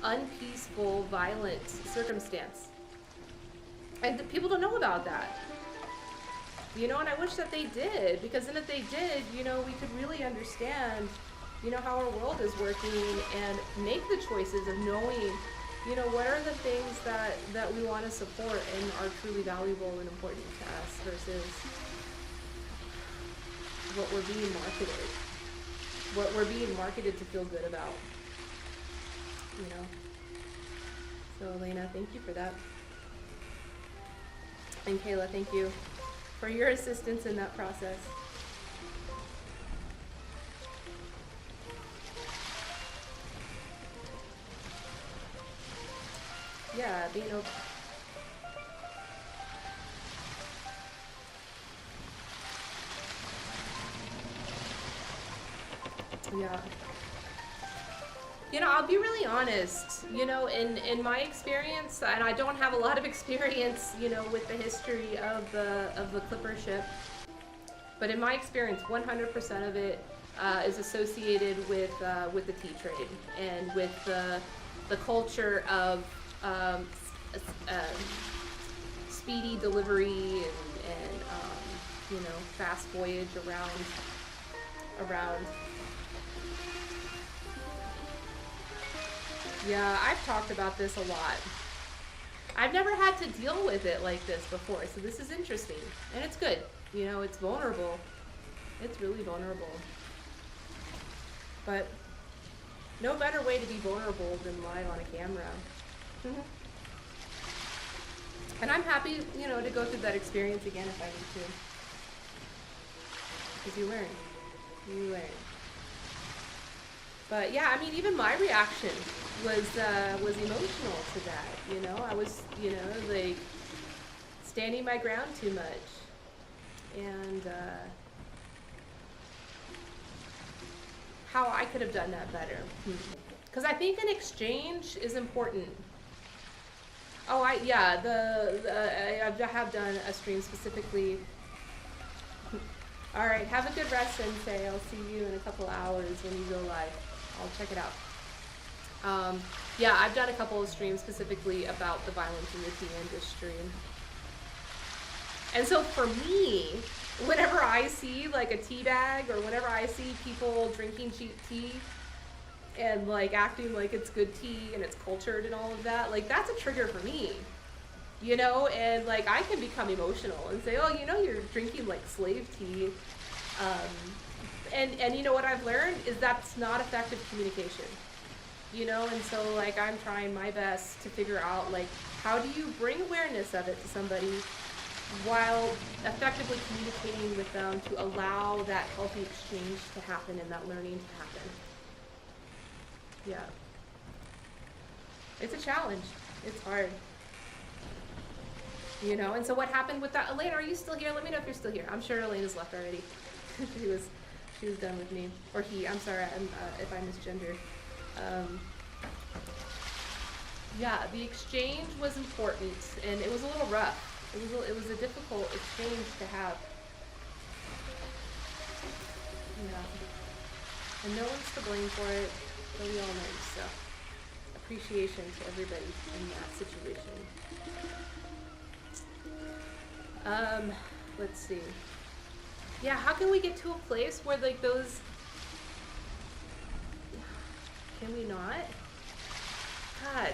unpeaceful, violent circumstance. And people don't know about that. You know, and I wish that they did, because then if they did, you know, we could really understand you know, how our world is working, and make the choices of knowing, you know, what are the things that we want to support and are truly valuable and important to us versus what we're being marketed. What we're being marketed to feel good about. You know? So Elena, thank you for that. And Kayla, thank you for your assistance in that process. Yeah, being open. Yeah. You know, I'll be really honest, you know, in my experience, and I don't have a lot of experience, you know, with the history of the clipper ship, but in my experience, 100% of it is associated with the tea trade and with the culture of speedy delivery and you know, fast voyage around. Yeah, I've talked about this a lot. I've never had to deal with it like this before, so this is interesting. And it's good. You know, it's vulnerable. It's really vulnerable. But no better way to be vulnerable than live on a camera. And I'm happy, you know, to go through that experience again if I need to. Because you learn. You learn. But yeah, I mean, even my reaction was emotional to that, you know? I was, you know, like, standing my ground too much. And how I could have done that better. Because I think an exchange is important. Oh, I have done a stream specifically. All right, have a good rest, Sensei. I'll see you in a couple hours when you go live. I'll check it out. Yeah, I've done a couple of streams specifically about the violence in the tea industry. And so for me, whenever I see like a tea bag or whenever I see people drinking cheap tea and like acting like it's good tea and it's cultured and all of that, like that's a trigger for me. You know, and like I can become emotional and say, oh, you know, you're drinking like slave tea. And you know what I've learned is that's not effective communication. You know, and so like I'm trying my best to figure out like how do you bring awareness of it to somebody while effectively communicating with them to allow that healthy exchange to happen and that learning to happen. Yeah. It's a challenge. It's hard. You know, and so what happened with that? Elena, are you still here? Let me know if you're still here. I'm sure Elena's left already. she was done with me. Or he, I'm sorry if I misgendered. Yeah, the exchange was important, and it was a little rough. It was a difficult exchange to have. Yeah. And no one's to blame for it, but we all know, so appreciation to everybody in that situation. Let's see. Yeah, how can we get to a place where like those, can we not? God,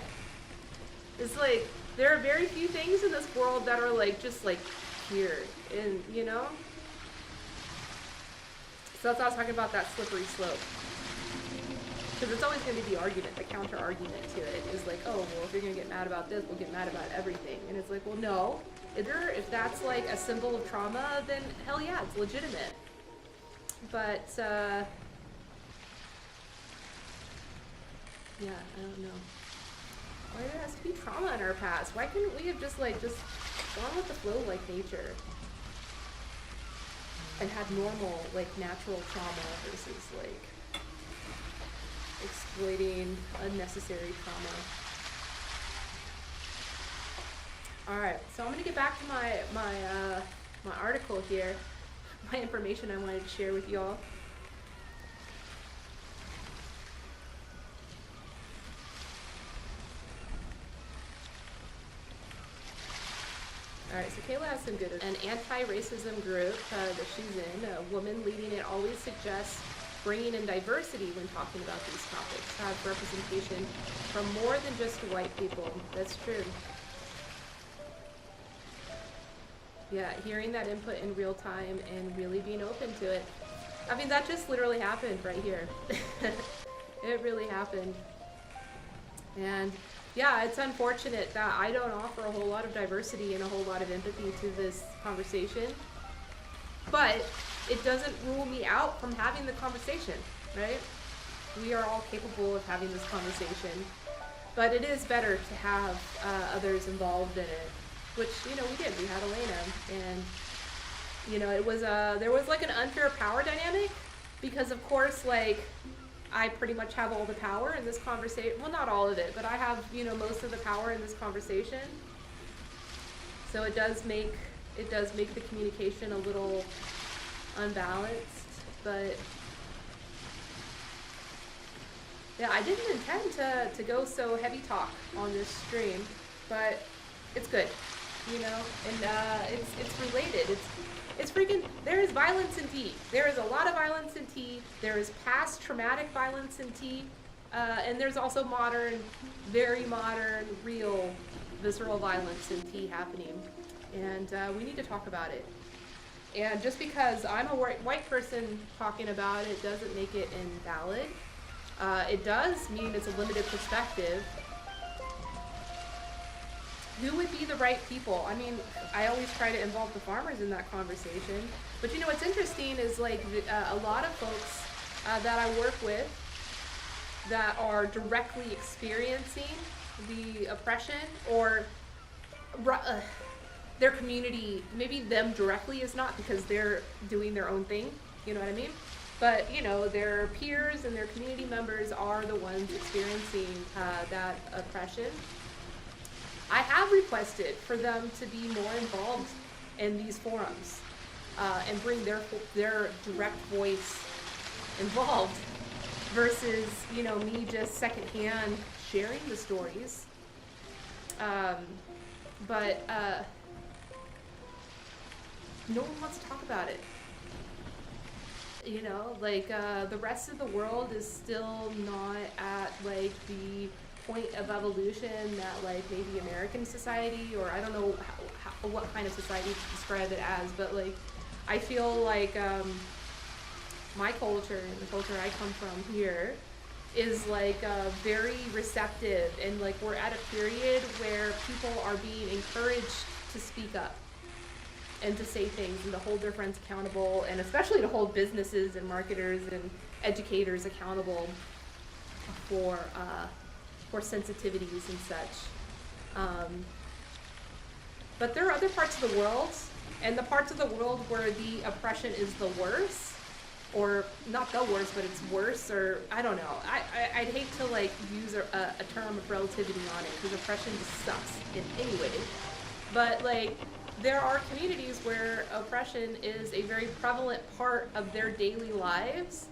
it's like, there are very few things in this world that are like, just like here, and you know? So that's why I was talking about that slippery slope. Because it's always going to be the argument, the counter argument to it is like, oh, well, if you're going to get mad about this, we'll get mad about everything. And it's like, well, no. If that's like a symbol of trauma, then hell yeah, it's legitimate. But, yeah, I don't know. Why there has to be trauma in our past? Why couldn't we have just gone with the flow like nature? And had normal, like, natural trauma versus, like, exploiting unnecessary trauma. All right, so I'm gonna get back to my article here, my information I wanted to share with y'all. All right, so Kayla has some good. An anti-racism group that she's in, a woman leading it, always suggests bringing in diversity when talking about these topics, have representation from more than just white people. That's true. Yeah, hearing that input in real time and really being open to it. I mean, that just literally happened right here. It really happened. And yeah, it's unfortunate that I don't offer a whole lot of diversity and a whole lot of empathy to this conversation. But it doesn't rule me out from having the conversation, right? We are all capable of having this conversation. But it is better to have others involved in it, which, you know, we did. We had Elena, and, you know, it was there was like an unfair power dynamic because, of course, like, I pretty much have all the power in this conversation. Well, not all of it, but I have, you know, most of the power in this conversation. So it does make the communication a little unbalanced, but yeah, I didn't intend to go so heavy talk on this stream, but it's good, you know, and it's related. It's freaking, there is violence in tea. There is a lot of violence in tea. There is past traumatic violence in tea. And there's also modern, very modern, real, visceral violence in tea happening. And we need to talk about it. And just because I'm a white person talking about it doesn't make it invalid. It does mean it's a limited perspective. Who would be the right people? I mean, I always try to involve the farmers in that conversation. But you know, what's interesting is like a lot of folks that I work with that are directly experiencing the oppression or their community, maybe them directly is not because they're doing their own thing, you know what I mean? But, you know, their peers and their community members are the ones experiencing that oppression. I have requested for them to be more involved in these forums and bring their direct voice involved versus, you know, me just secondhand sharing the stories. But no one wants to talk about it. You know, like the rest of the world is still not at like the point of evolution that like maybe American society, or I don't know what kind of society to describe it as, but like I feel like my culture and the culture I come from here is like very receptive, and like we're at a period where people are being encouraged to speak up and to say things and to hold their friends accountable, and especially to hold businesses and marketers and educators accountable for sensitivities and such. But there are other parts of the world, and the parts of the world where the oppression is the worst, or not the worst, but it's worse, or I don't know. I'd hate to like use a term of relativity on it, because oppression just sucks in any way. But like, there are communities where oppression is a very prevalent part of their daily lives,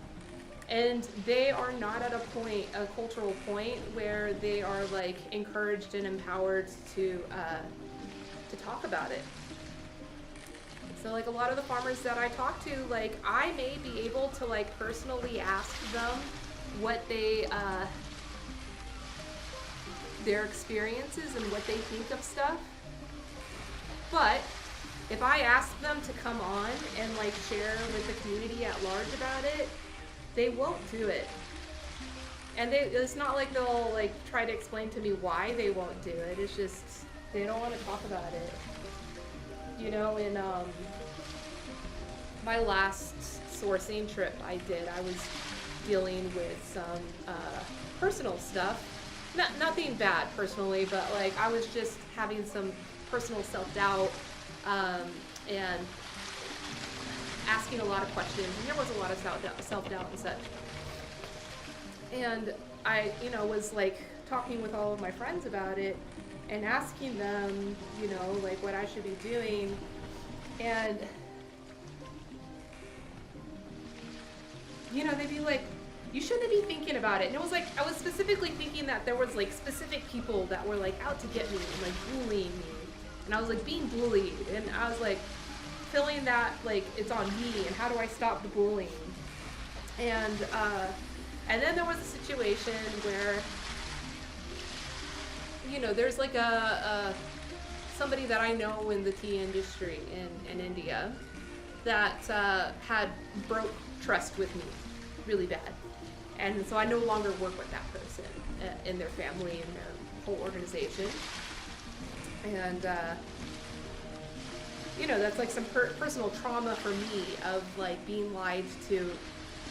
and they are not at a cultural point where they are like encouraged and empowered to talk about it. So like a lot of the farmers that I talk to, like I may be able to like personally ask them what their experiences and what they think of stuff. But if I ask them to come on and like share with the community at large about it, they won't do it. And it's not like they'll like try to explain to me why they won't do it. It's just they don't want to talk about it. You know, in my last sourcing trip I did, I was dealing with some personal stuff. Nothing bad personally, but like I was just having some personal self-doubt and asking a lot of questions, and there was a lot of self-doubt and such. And I, you know, was like talking with all of my friends about it and asking them, you know, like what I should be doing. And, you know, they'd be like, you shouldn't be thinking about it. And it was like, I was specifically thinking that there was like specific people that were like out to get me and like bullying me. And I was like being bullied, and I was like feeling that like it's on me, and how do I stop the bullying? And then there was a situation where, there's like a somebody that I know in the tea industry in India that had broke trust with me really bad. And so I no longer work with that person in their family and their whole organization. And, that's like some personal trauma for me of like being lied to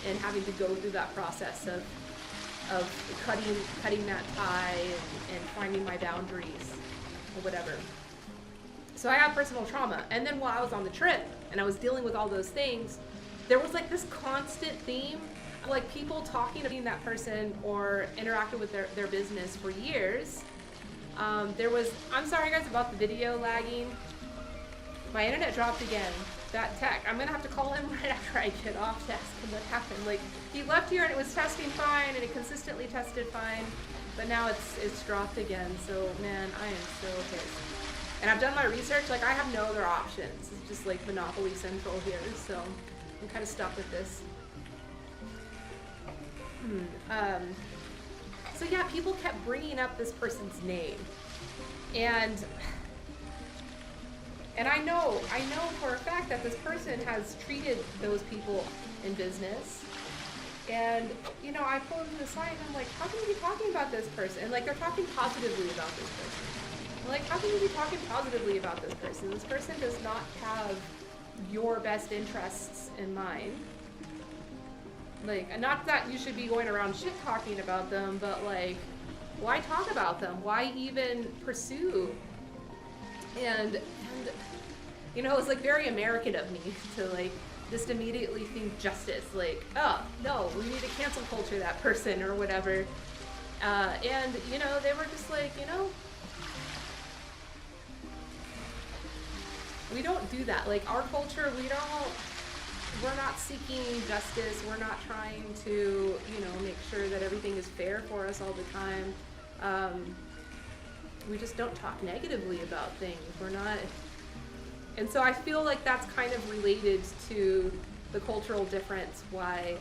and having to go through that process of cutting that tie and finding my boundaries or whatever. So I had personal trauma. And then while I was on the trip and I was dealing with all those things, there was like this constant theme of like people talking about that person or interacting with their business for years. I'm sorry guys about the video lagging. My internet dropped again. That tech, I'm gonna have to call him right after I get off to ask him what happened. Like, he left here and it was testing fine and it consistently tested fine, but now it's dropped again. So man, I am so pissed. And I've done my research, like I have no other options. It's just like Monopoly Central here, so I'm kind of stuck with this. So yeah, people kept bringing up this person's name. And I know for a fact that this person has treated those people in business. And, I pull them to the side and I'm like, how can you be talking about this person? And like, they're talking positively about this person. I'm like, how can you be talking positively about this person? This person does not have your best interests in mind. Like, not that you should be going around shit talking about them, but like, why talk about them? Why even pursue? And it's like very American of me to like just immediately think justice, like, oh no, we need to cancel culture that person or whatever. And they were just like, we don't do that. Like our culture, we're not seeking justice. We're not trying to, make sure that everything is fair for us all the time. We just don't talk negatively about things. We're not. And so I feel like that's kind of related to the cultural difference why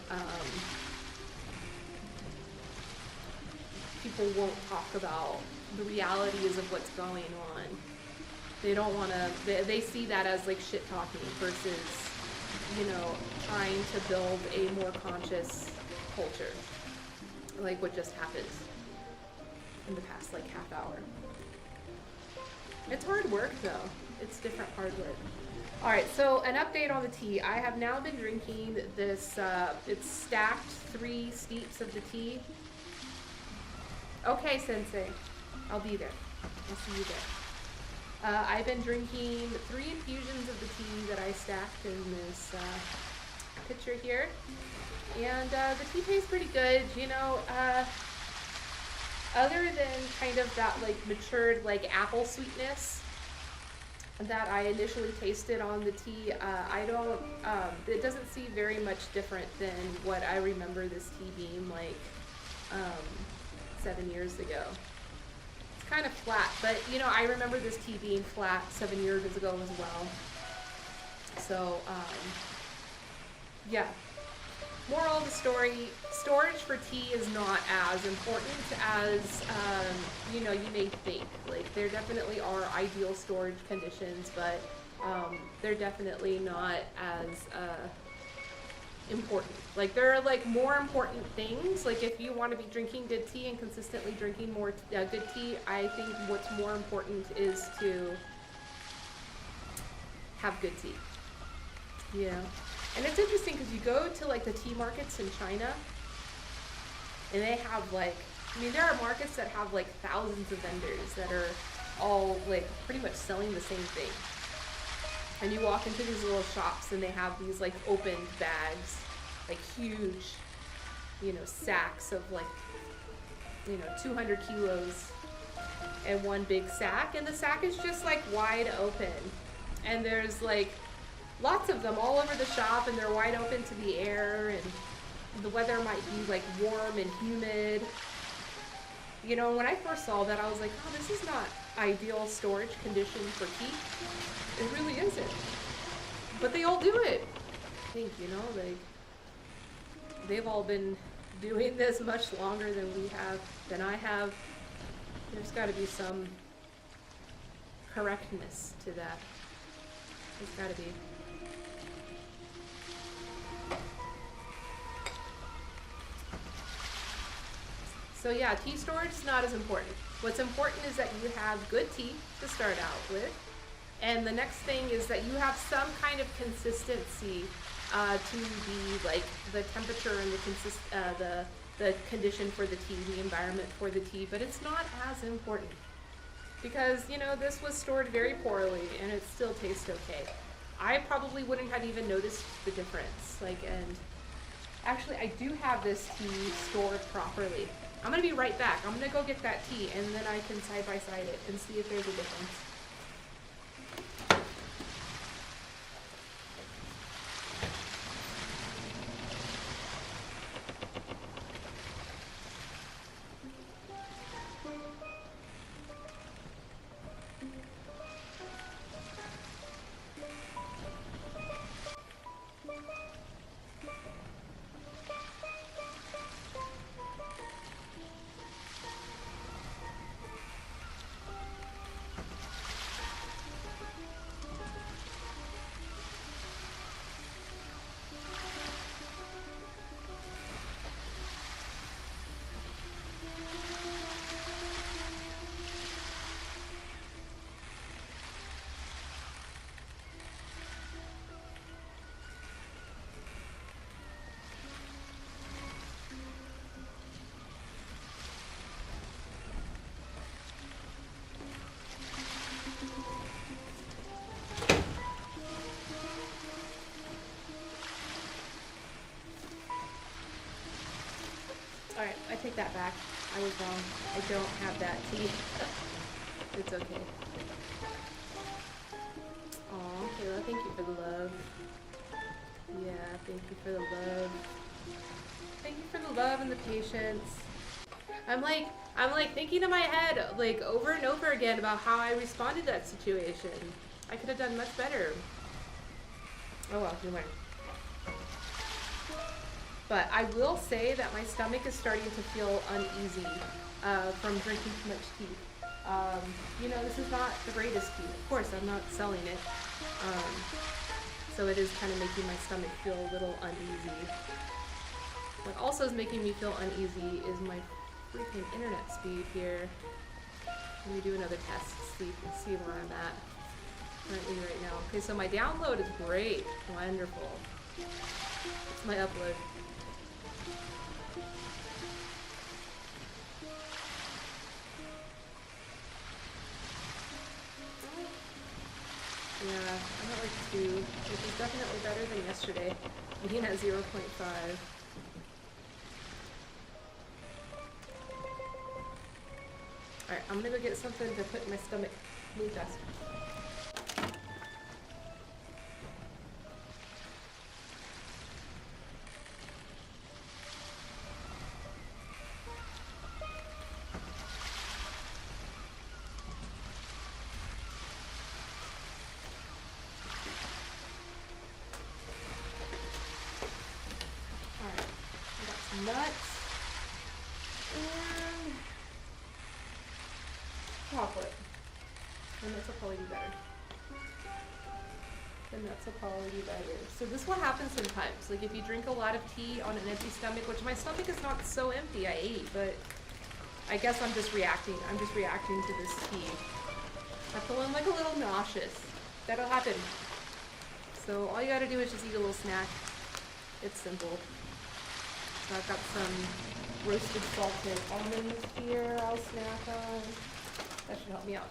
people won't talk about the realities of what's going on. They don't want to, they see that as like shit talking versus, trying to build a more conscious culture, like what just happened in the past like half hour. It's hard work though. It's different hard work. All right, so an update on the tea. I have now been drinking this, it's stacked 3 steeps of the tea. Okay, Sensei, I'll be there. I'll see you there. I've been drinking 3 infusions of the tea that I stacked in this pitcher here. And the tea tastes pretty good, other than kind of that like matured like apple sweetness that I initially tasted on the tea, it doesn't seem very much different than what I remember this tea being like 7 years ago. It's kind of flat, but I remember this tea being flat 7 years ago as well. So, yeah. Moral of the story, storage for tea is not as important as, you may think. Like, there definitely are ideal storage conditions, but they're definitely not as important. Like, there are, like, more important things. Like, if you want to be drinking good tea and consistently drinking more good tea, I think what's more important is to have good tea. And it's interesting because you go to like the tea markets in China and they have like, there are markets that have like thousands of vendors that are all like pretty much selling the same thing. And you walk into these little shops and they have these like opened bags, like huge, sacks of like, 200 kilos in one big sack. And the sack is just like wide open. And there's like lots of them all over the shop and they're wide open to the air and the weather might be like warm and humid. And when I first saw that I was like, oh, this is not ideal storage condition for tea. It really isn't. But they all do it. I think, like, they've all been doing this much longer than I have. There's got to be some correctness to that. There's got to be. So yeah, tea storage is not as important. What's important is that you have good tea to start out with. And the next thing is that you have some kind of consistency to the temperature and the condition for the tea, the environment for the tea, but it's not as important. Because, you know, this was stored very poorly and it still tastes okay. I probably wouldn't have even noticed the difference. And actually I do have this tea stored properly. I'm gonna be right back. I'm gonna go get that tea and then I can side by side it and see if there's a difference. Alright, I take that back. I was wrong. I don't have that tea. It's okay. Aw, Kayla, thank you for the love. Yeah, thank you for the love. Thank you for the love and the patience. I'm like thinking in my head, over and over again about how I responded to that situation. I could have done much better. Oh well, you learn. But I will say that my stomach is starting to feel uneasy from drinking too much tea. You know, this is not the greatest tea. Of course, I'm not selling it. So it is kind of making my stomach feel a little uneasy. What also is making me feel uneasy is my freaking internet speed here. Let me do another test, see where I'm at currently right now. Okay, so my download is great. Wonderful. It's my upload. Yeah, I'm at 2, which is definitely better than yesterday, being at 0.5. Alright, I'm gonna go get something to put in my stomach really fast. Nuts and chocolate. The nuts will probably be better. The nuts will probably be better. So this will happen sometimes. If you drink a lot of tea on an empty stomach, which my stomach is not so empty, I ate, but I guess I'm just reacting. I'm just reacting to this tea. I'm feeling a little nauseous. That'll happen. So all you gotta do is just eat a little snack. It's simple. So I've got some roasted salted almonds here I'll snack on. That should help me out.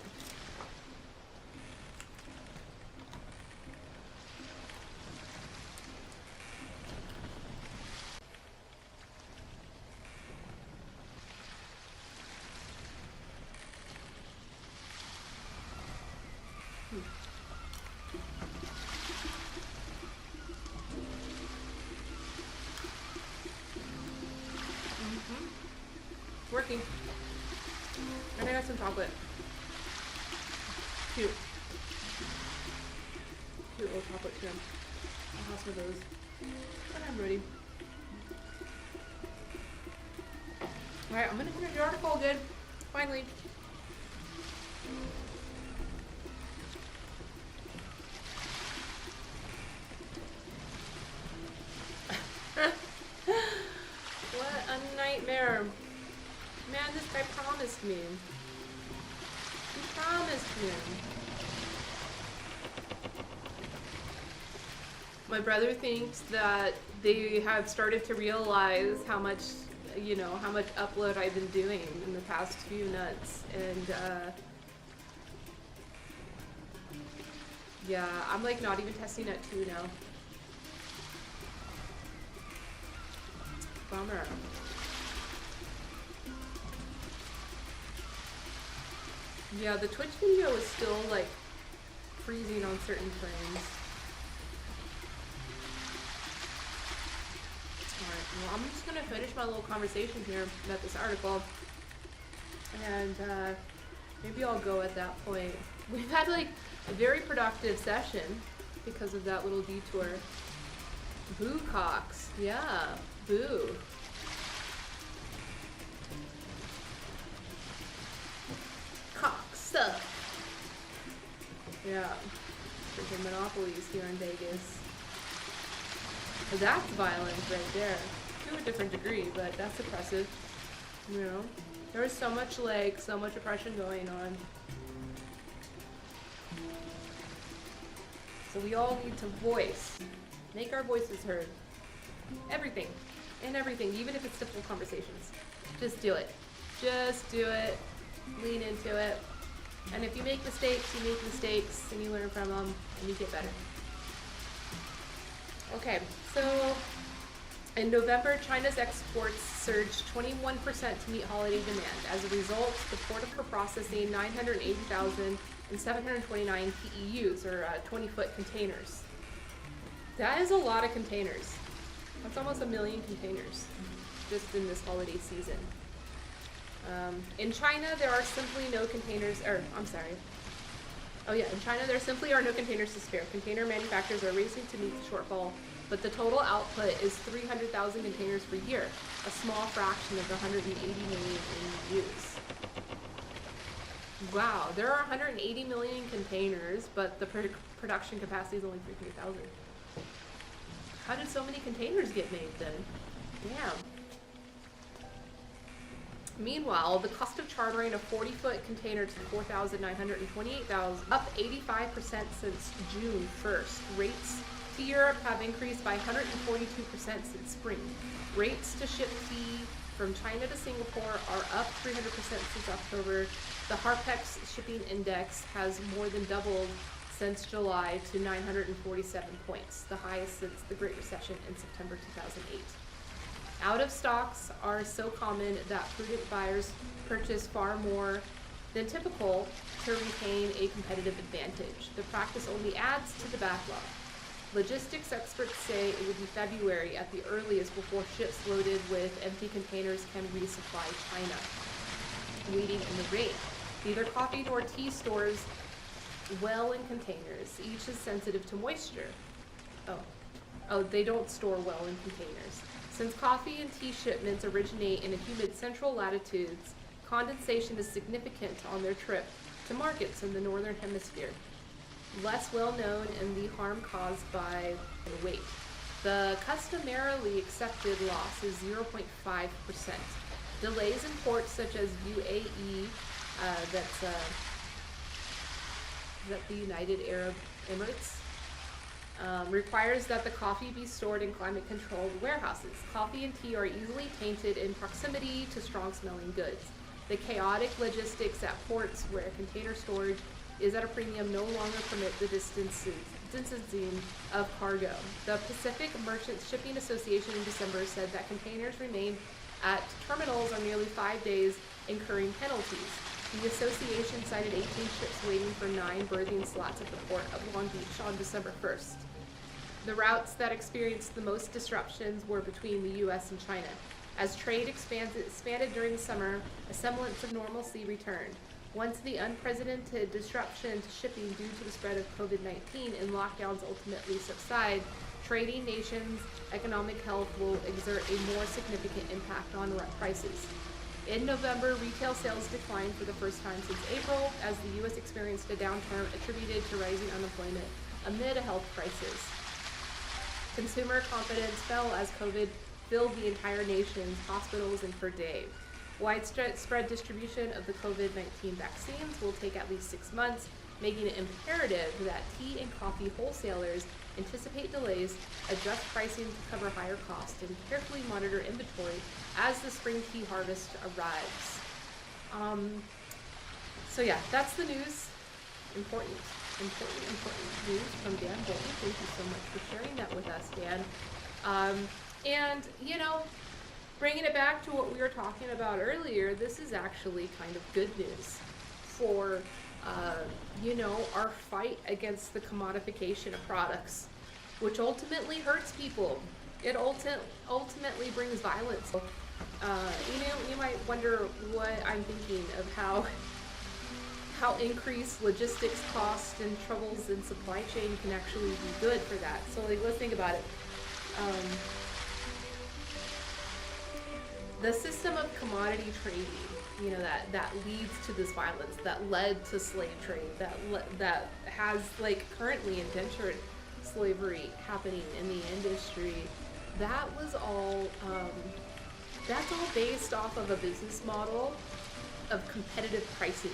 Working. And I got some chocolate. Cute. Cute little chocolate too. I'll have some of those. And I'm ready. Alright, I'm gonna finish the article again. Finally. What a nightmare. Man, this guy promised me. He promised me. My brother thinks that they have started to realize how much, you know, how much upload I've been doing in the past few nuts. And, yeah, I'm like not even testing at 2 now. Bummer. Yeah, the Twitch video is still like freezing on certain frames. Alright, well, I'm just gonna finish my little conversation here about this article. And maybe I'll go at that point. We've had like a very productive session because of that little detour. Boo Cox. Yeah, boo. Cox. Yeah. Freaking monopolies here in Vegas. That's violence right there. To a different degree, but that's oppressive. You know? There's so much oppression going on. So we all need to voice. Make our voices heard. Everything. In everything, even if it's simple conversations. Just do it. Just do it. Lean into it. And if you make mistakes, and you learn from them, and you get better. Okay, so in November, China's exports surged 21% to meet holiday demand. As a result, the port for processing 980,729 TEUs, or 20-foot containers. That is a lot of containers. That's almost 1 million containers just in this holiday season. In China, there are simply no containers, in China, there simply are no containers to spare. Container manufacturers are racing to meet the shortfall, but the total output is 300,000 containers per year, a small fraction of the 180 million in use. Wow, there are 180 million containers, but the production capacity is only 300,000. How did so many containers get made then? Damn. Meanwhile, the cost of chartering a 40-foot container to $4,928, up 85% since June 1st. Rates to Europe have increased by 142% since spring. Rates to ship tea from China to Singapore are up 300% since October. The Harpex shipping index has more than doubled since July to 947 points, the highest since the Great Recession in September 2008. Out of stocks are so common that prudent buyers purchase far more than typical to retain a competitive advantage. The practice only adds to the backlog. Logistics experts say it will be February at the earliest before ships loaded with empty containers can resupply China. Waiting in the rain. Neither coffee nor tea stores well in containers. Each is sensitive to moisture. Oh, they don't store well in containers. Since coffee and tea shipments originate in humid central latitudes, condensation is significant on their trip to markets in the northern hemisphere. Less well known in the harm caused by weight. The customarily accepted loss is 0.5%. Delays in ports such as UAE, that's the United Arab Emirates, requires that the coffee be stored in climate-controlled warehouses. Coffee and tea are easily tainted in proximity to strong-smelling goods. The chaotic logistics at ports where container storage is at a premium no longer permit the distancing of cargo. The Pacific Merchants Shipping Association in December said that containers remain at terminals on nearly 5 days, incurring penalties. The association cited 18 ships waiting for 9 berthing slots at the port of Long Beach on December 1st. The routes that experienced the most disruptions were between the U.S. and China. As trade expanded during the summer, a semblance of normalcy returned. Once the unprecedented disruption to shipping due to the spread of COVID-19 and lockdowns ultimately subside, trading nations' economic health will exert a more significant impact on prices. In November, retail sales declined for the first time since April as the U.S. experienced a downturn attributed to rising unemployment amid a health crisis. Consumer confidence fell as COVID filled the entire nation's hospitals and per day. Widespread distribution of the COVID-19 vaccines will take at least 6 months, making it imperative that tea and coffee wholesalers anticipate delays, adjust pricing to cover higher costs, and carefully monitor inventory as the spring tea harvest arrives. So yeah, that's the news. Important news from Dan Bolton. Thank you so much for sharing that with us, Dan. And, you know, bringing it back to what we were talking about earlier, this is actually kind of good news for, you know, our fight against the commodification of products, which ultimately hurts people. It ultimately brings violence. You know, you might wonder what I'm thinking of how increased logistics costs and troubles in supply chain can actually be good for that. So, like, let's think about it. The system of commodity trading, you know, that leads to this violence, that led to slave trade, that has, like, currently indentured slavery happening in the industry. That was all, that's all based off of a business model of competitive pricing.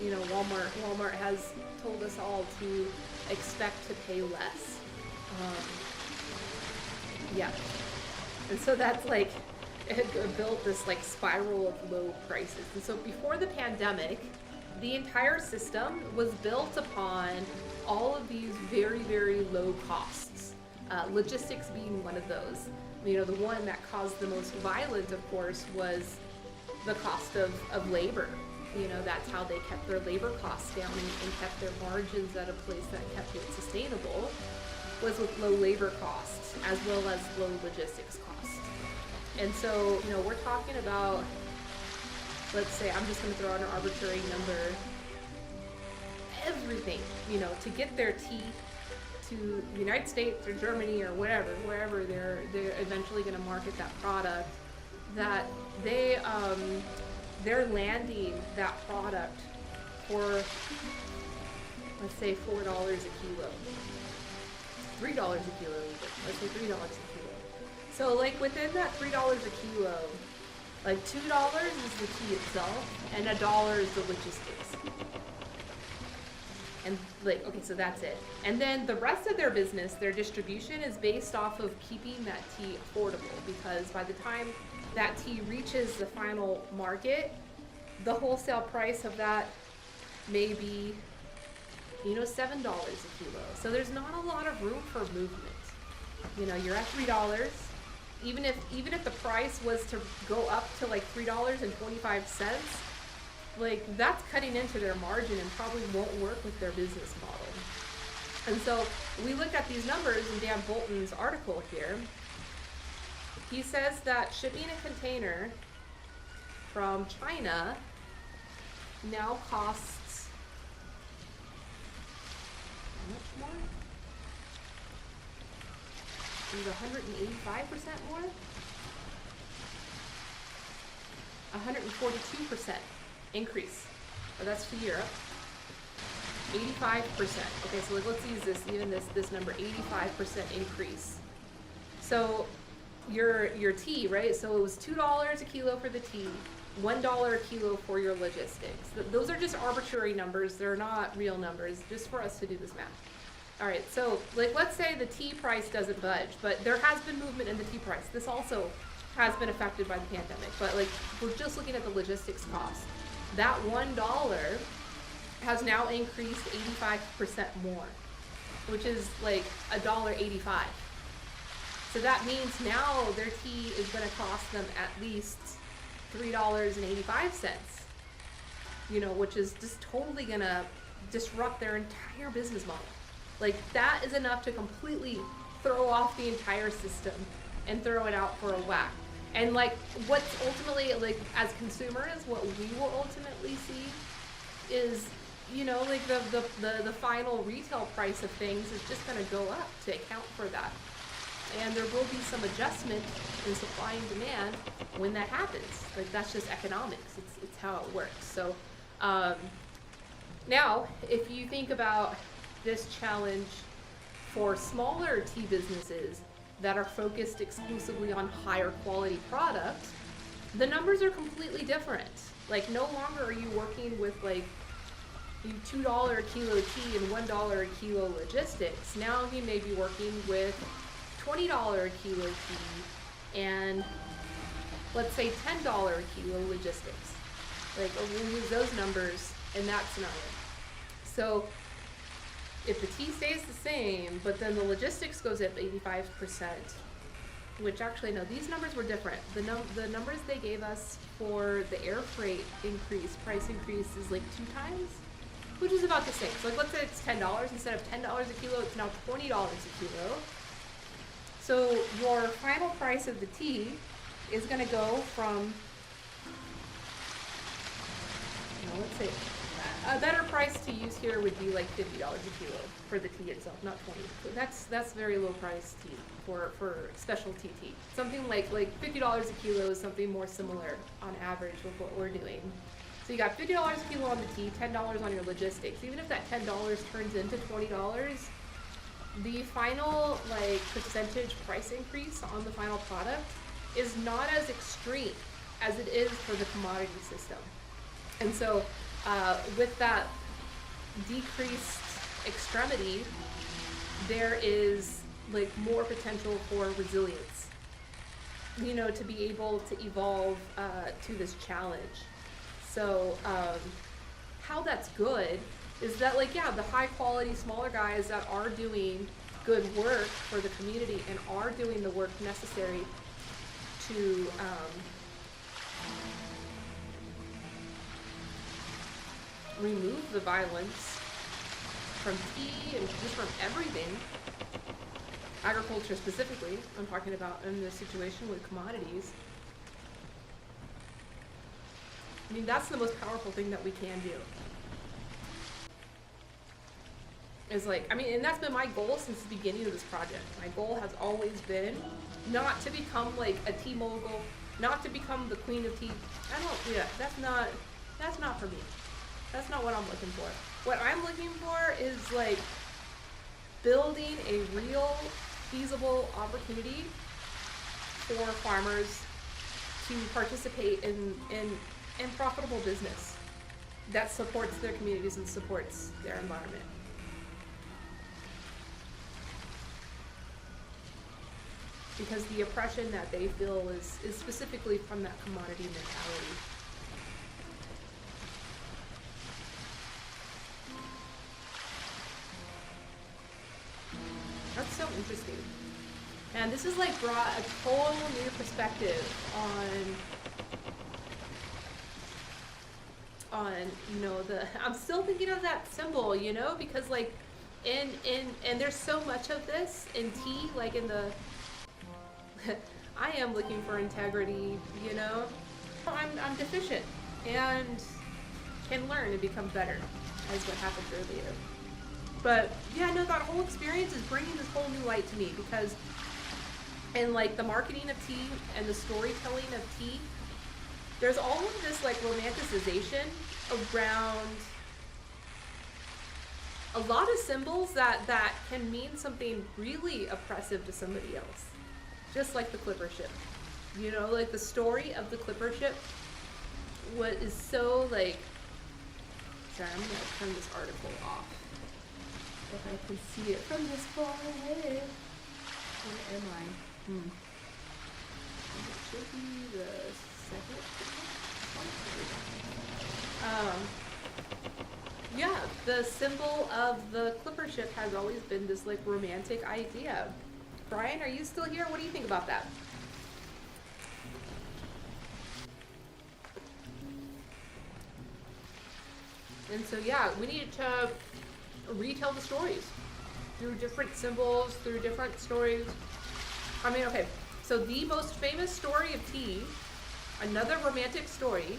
You know, Walmart has told us all to expect to pay less. Yeah. And so that's like, it built this like spiral of low prices. And so before the pandemic, the entire system was built upon all of these very, very low costs. Logistics being one of those. You know, the one that caused the most violence, of course, was the cost of labor. You know, that's how they kept their labor costs down and kept their margins at a place that kept it sustainable, was with low labor costs as well as low logistics costs. And so, you know, we're talking about, let's say, I'm just going to throw out an arbitrary number, everything, you know, to get their tea to the United States or Germany or whatever, wherever they're eventually going to market that product, that they're landing that product for, let's say, $4 a kilo, $3 a kilo even, let's say $3 a kilo. So like within that $3 a kilo, like $2 is the tea itself and $1 is the logistics. And like, okay, so that's it. And then the rest of their business, their distribution is based off of keeping that tea affordable, because by the time that tea reaches the final market, the wholesale price of that may be, you know, $7 a kilo. So there's not a lot of room for movement. You know, you're at $3. Even if the price was to go up to like $3.25, like that's cutting into their margin and probably won't work with their business model. And so we looked at these numbers in Dan Bolton's article here. He says that shipping a container from China now costs how much more? It was 185% more? 142% increase. Oh, that's for Europe. 85%. Okay, so like, let's use this number, 85% increase. So your tea, right? So it was $2 a kilo for the tea, $1 a kilo for your logistics. Those are just arbitrary numbers. They're not real numbers, just for us to do this math. All right, so like, let's say the tea price doesn't budge, but there has been movement in the tea price. This also has been affected by the pandemic, but like, we're just looking at the logistics cost. That $1 has now increased 85% more, which is like $1.85. So that means now their tea is going to cost them at least $3.85, you know, which is just totally going to disrupt their entire business model. Like, that is enough to completely throw off the entire system and throw it out for a whack. And like, what's ultimately, like, as consumers, what we will ultimately see is, you know, like the final retail price of things is just going to go up to account for that. And there will be some adjustment in supply and demand when that happens. Like, that's just economics. It's how it works. So now, if you think about this challenge for smaller tea businesses that are focused exclusively on higher quality product, the numbers are completely different. Like, no longer are you working with like $2 a kilo tea and $1 a kilo logistics. Now he may be working with $20 a kilo tea and let's say $10 a kilo logistics. Like, we'll use those numbers in that scenario. So if the tea stays the same, but then the logistics goes up 85%, which actually, no, these numbers were different. The numbers they gave us for the air freight price increase is like 2 times, which is about the same. So like, let's say it's $10. Instead of $10 a kilo, it's now $20 a kilo. So your final price of the tea is gonna go from, let's say, a better price to use here would be like $50 a kilo for the tea itself, not 20. So that's very low price tea for specialty tea. Something like $50 a kilo is something more similar on average with what we're doing. So you got $50 a kilo on the tea, $10 on your logistics. Even if that $10 turns into $20, the final like percentage price increase on the final product is not as extreme as it is for the commodity system. And so with that decreased extremity, there is like more potential for resilience, to be able to evolve to this challenge. So how that's good is that, like, yeah, the high quality smaller guys that are doing good work for the community and are doing the work necessary to remove the violence from tea and just from everything, agriculture specifically, I'm talking about in this situation with commodities. I mean, that's the most powerful thing that we can do. Is like, I mean, and that's been my goal since the beginning of this project. My goal has always been not to become like a tea mogul, not to become the queen of tea. That's not for me. That's not what I'm looking for. What I'm looking for is like building a real feasible opportunity for farmers to participate in profitable business that supports their communities and supports their environment. Because the oppression that they feel is specifically from that commodity mentality. That's so interesting. And this has like brought a total new perspective on I'm still thinking of that symbol, because like and there's so much of this in tea, like in the I am looking for integrity, I'm deficient and can learn and become better, as what happened earlier. But yeah, no, that whole experience is bringing this whole new light to me, because in like the marketing of tea and the storytelling of tea, there's all of this like romanticization around a lot of symbols that can mean something really oppressive to somebody else. Just like the clipper ship. Like the story of the clipper ship, what is so like, sorry, I'm gonna turn this article off if I can see it from this far away. Where am I? It should be the second. Yeah, the symbol of the clipper ship has always been this like romantic idea. Brian, are you still here? What do you think about that? And so yeah, we need to retell the stories through different symbols, through different stories. I mean, okay, so the most famous story of tea, another romantic story,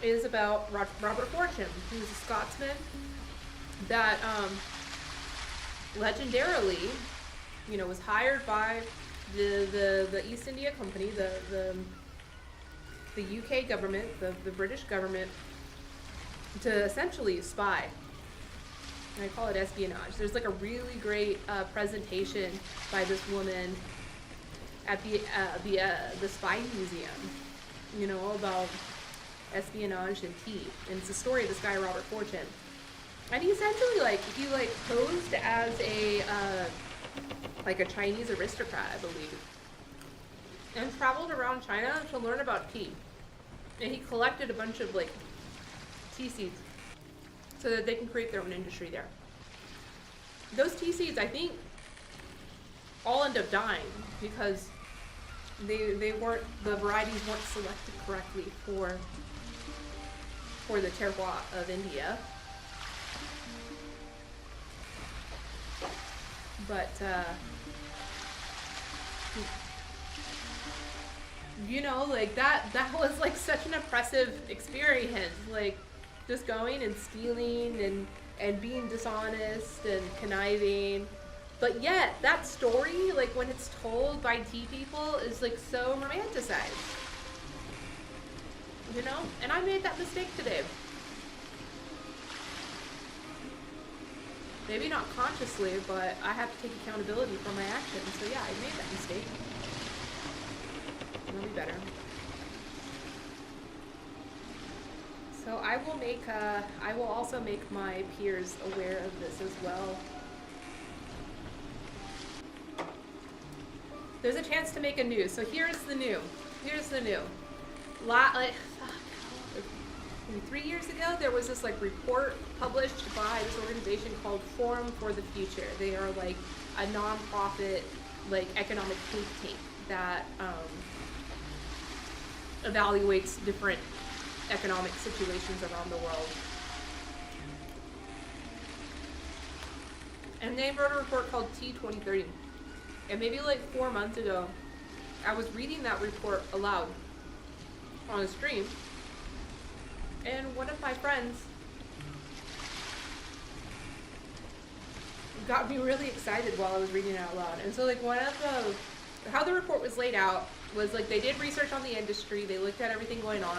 is about Robert Fortune, who's a Scotsman that legendarily was hired by the East India Company, the UK government, the British government, to essentially spy. And I call it espionage. There's like a really great presentation by this woman at the Spy Museum, all about espionage and tea. And it's the story of this guy, Robert Fortune. And he essentially he posed as a Chinese aristocrat, I believe, and traveled around China to learn about tea. And he collected a bunch of tea seeds so that they can create their own industry there. Those tea seeds, I think, all end up dying because the varieties weren't selected correctly for the terroir of India. But that was such an impressive experience, just going and stealing and being dishonest and conniving. But yet, that story, when it's told by tea people, is so romanticized. And I made that mistake today. Maybe not consciously, but I have to take accountability for my actions. So yeah, I made that mistake. It'll be better. So I will also make my peers aware of this as well. There's a chance to make a new. So here's the new. 3 years ago, there was this report published by this organization called Forum for the Future. They are a non-profit economic think tank that evaluates different economic situations around the world. And they wrote a report called T 2030. And maybe 4 months ago, I was reading that report aloud on a stream. And one of my friends got me really excited while I was reading it out loud. And so how the report was laid out was they did research on the industry, they looked at everything going on,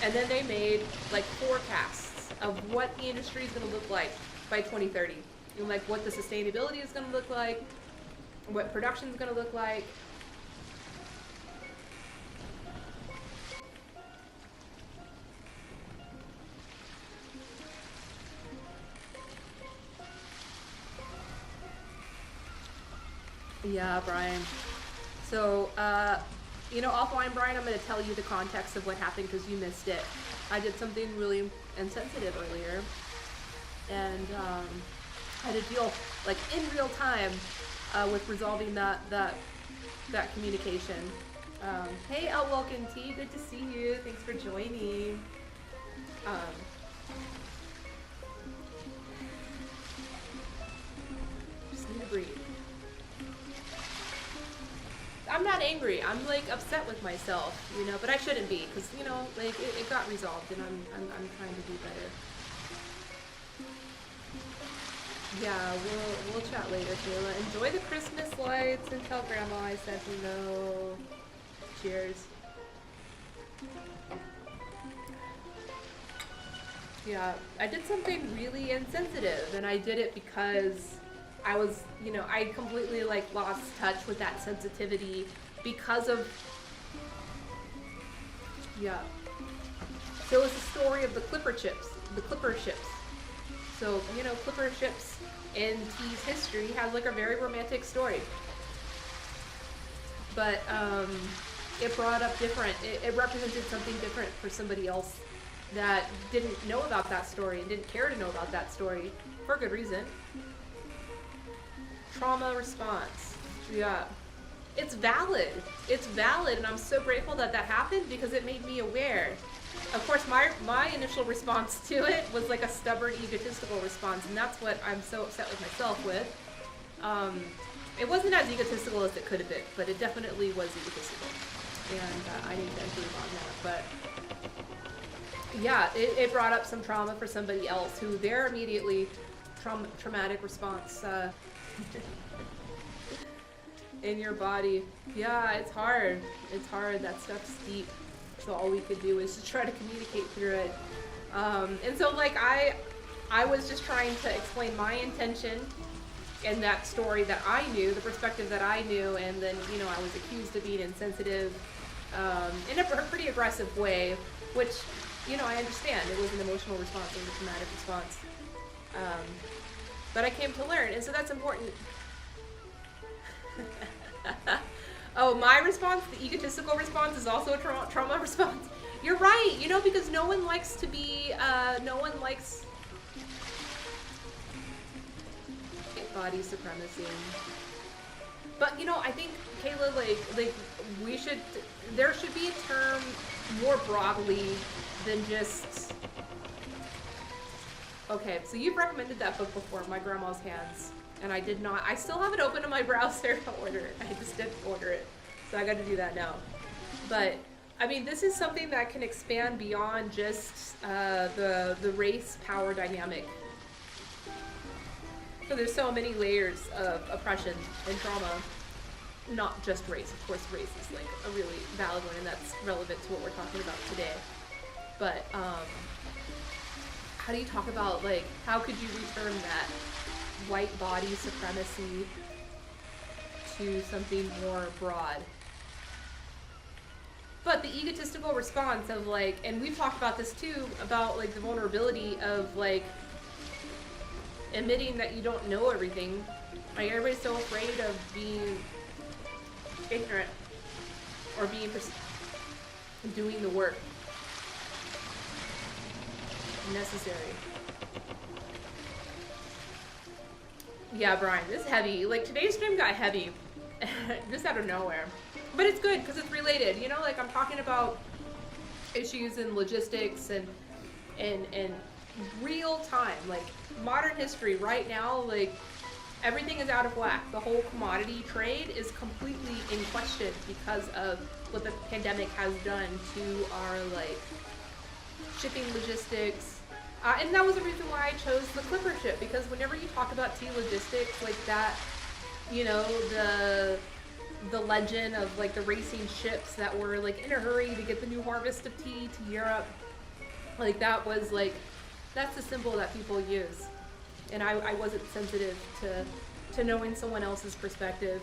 and then they made forecasts of what the industry is going to look like by 2030. And what the sustainability is going to look like, what production is going to look like. Yeah, Brian. So, offline, Brian, I'm going to tell you the context of what happened because you missed it. I did something really insensitive earlier, and I had to deal, in real time, with resolving that communication. Hey, Outwalking T, good to see you. Thanks for joining. Just need to breathe. I'm not angry. I'm upset with myself, but I shouldn't be because it got resolved, and I'm trying to do better. Yeah, we'll chat later, Kayla. Enjoy the Christmas lights and tell Grandma I said hello. Cheers. Yeah, I did something really insensitive, and I did it because I was, I completely lost touch with that sensitivity because of, yeah. So it was the story of the Clipper ships. So, Clipper ships in tea's history has a very romantic story. But it brought up it represented something different for somebody else that didn't know about that story and didn't care to know about that story for good reason. Trauma response. Yeah. It's valid, and I'm so grateful that happened because it made me aware. Of course, my initial response to it was a stubborn, egotistical response, and that's what I'm so upset with myself with. It wasn't as egotistical as it could have been, but it definitely was egotistical, and I need to improve on that. But yeah, it brought up some trauma for somebody else who their immediately traumatic response in your body. Yeah, it's hard. It's hard. That stuff's deep. So all we could do is just try to communicate through it. And so like I was just trying to explain my intention in that story that I knew, the perspective that I knew, and then, you know, I was accused of being insensitive in a pretty aggressive way, which, you know, I understand. It was an emotional response, it was a traumatic response. But I came to learn, and so that's important. Oh, my response, the egotistical response, is also a trauma response. You're right, you know, because no one likes to be, no one likes body supremacy. But, you know, I think, Kayla, like there should be a term more broadly than just, okay, so you've recommended that book before, My Grandma's Hands. And I did not. I still have it open in my browser to order it. I just didn't order it. So I got to do that now. But, I mean, this is something that can expand beyond just the race power dynamic. So there's so many layers of oppression and trauma. Not just race. Of course, race is like a really valid one, and that's relevant to what we're talking about today. But, how do you talk about, like, how could you return that white body supremacy to something more broad? But the egotistical response of, like, and we've talked about this too, about, like, the vulnerability of, like, admitting that you don't know everything. Like, everybody's so afraid of being ignorant or being doing the work necessary. Yeah, Brian, this is heavy. Like, today's stream got heavy. Just out of nowhere. But it's good, because it's related. You know, like, I'm talking about issues in logistics and real time. Like, modern history right now, like, everything is out of whack. The whole commodity trade is completely in question because of what the pandemic has done to our, like, shipping logistics. And that was the reason why I chose the Clipper ship, because whenever you talk about tea logistics, like that, you know, the legend of, like, the racing ships that were, like, in a hurry to get the new harvest of tea to Europe, like, that was, like, that's the symbol that people use. And I wasn't sensitive to knowing someone else's perspective.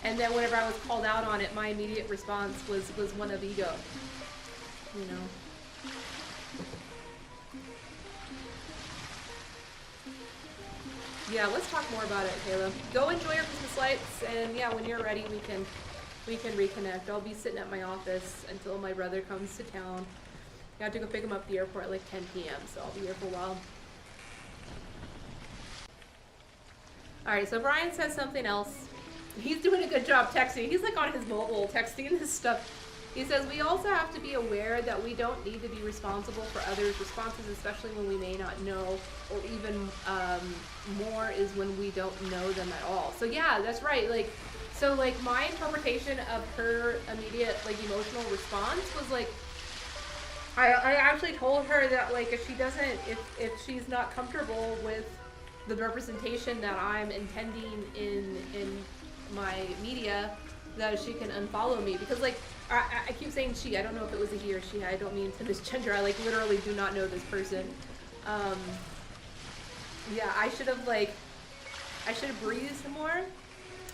And then whenever I was called out on it, my immediate response was one of ego, you know. Yeah, let's talk more about it, Caleb. Go enjoy your Christmas lights, and yeah, when you're ready, we can reconnect. I'll be sitting at my office until my brother comes to town. I have to go pick him up at the airport at like 10 p.m., so I'll be here for a while. Alright, so Brian says something else. He's doing a good job texting. He's like on his mobile texting this stuff. He says, we also have to be aware that we don't need to be responsible for others' responses, especially when we may not know, or even more is when we don't know them at all. So yeah, that's right. Like, so like my interpretation of her immediate like emotional response was like, I actually told her that like if she's not comfortable with the representation that I'm intending in my media, that she can unfollow me, because like I keep saying she, I don't know if it was a he or she, I don't mean to misgender, I like literally do not know this person. Yeah, I should have breathed more,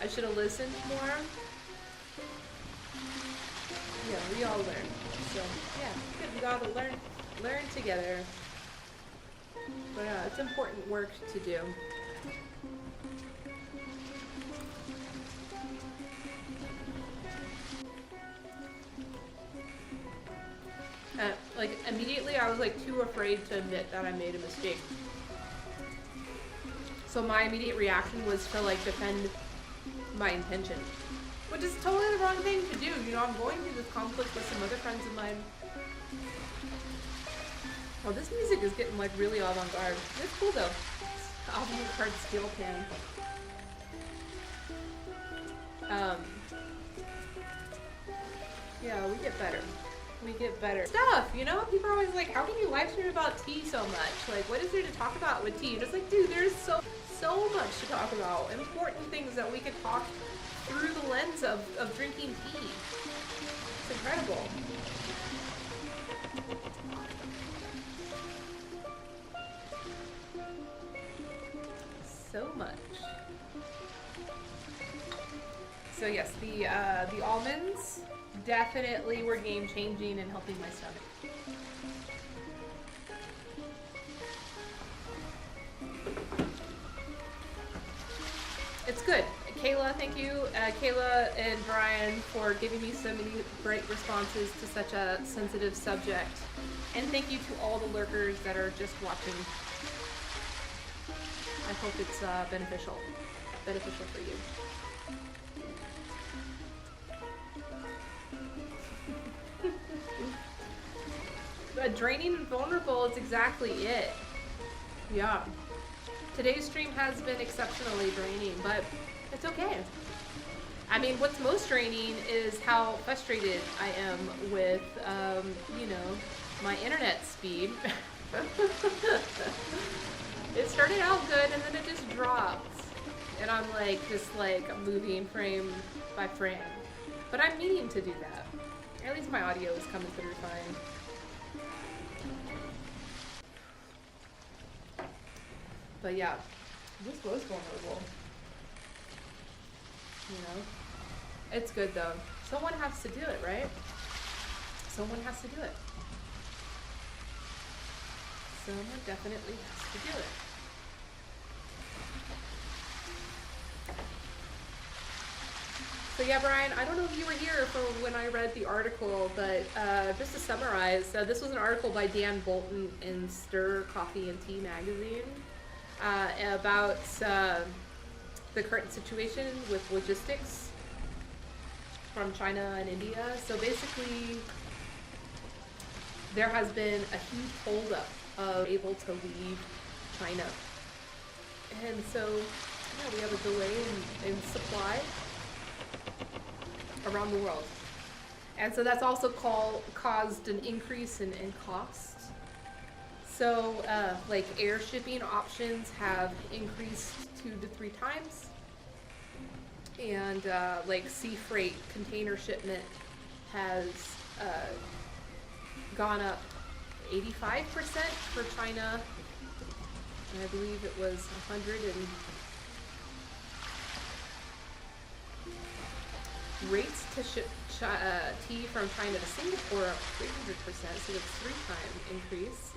I should have listened more. Yeah, we all learn, so yeah, good, we gotta learn together, but it's important work to do. Like, immediately I was, like, too afraid to admit that I made a mistake. So my immediate reaction was to, like, defend my intention. Which is totally the wrong thing to do. You know, I'm going through this conflict with some other friends of mine. Oh, this music is getting, like, really avant-garde. It's cool, though. Avant-garde steel pan. Yeah, we get better. We get better stuff, you know? People are always like, how can you live stream about tea so much? Like, what is there to talk about with tea? And it's like, dude, there's so much to talk about. Important things that we could talk through the lens of drinking tea. It's incredible. So much. So yes, the almonds definitely were game changing and helping my stomach. It's good. Kayla, thank you. Kayla and Brian for giving me so many great responses to such a sensitive subject. And thank you to all the lurkers that are just watching. I hope it's beneficial for you. Draining and vulnerable is exactly it. Yeah. Today's stream has been exceptionally draining, but it's okay. I mean, what's most draining is how frustrated I am with, you know, my internet speed. It started out good and then it just dropped. And I'm like, just like moving frame by frame. But I'm meaning to do that. At least my audio is coming through fine. But yeah, this was vulnerable. You know? It's good though. Someone has to do it, right? Someone has to do it. Someone definitely has to do it. So yeah, Brian, I don't know if you were here for when I read the article, but just to summarize, this was an article by Dan Bolton in Stir Coffee and Tea magazine about the current situation with logistics from China and India. So basically, there has been a huge holdup of able to leave China. And so, yeah, we have a delay in supply around the world. And so that's also caused an increase in cost. So like air shipping options have increased 2 to 3 times. And like sea freight container shipment has gone up 85% for China. And I believe it was 100 and rates to ship tea from China to Singapore up 300%, so it's 3-time increase.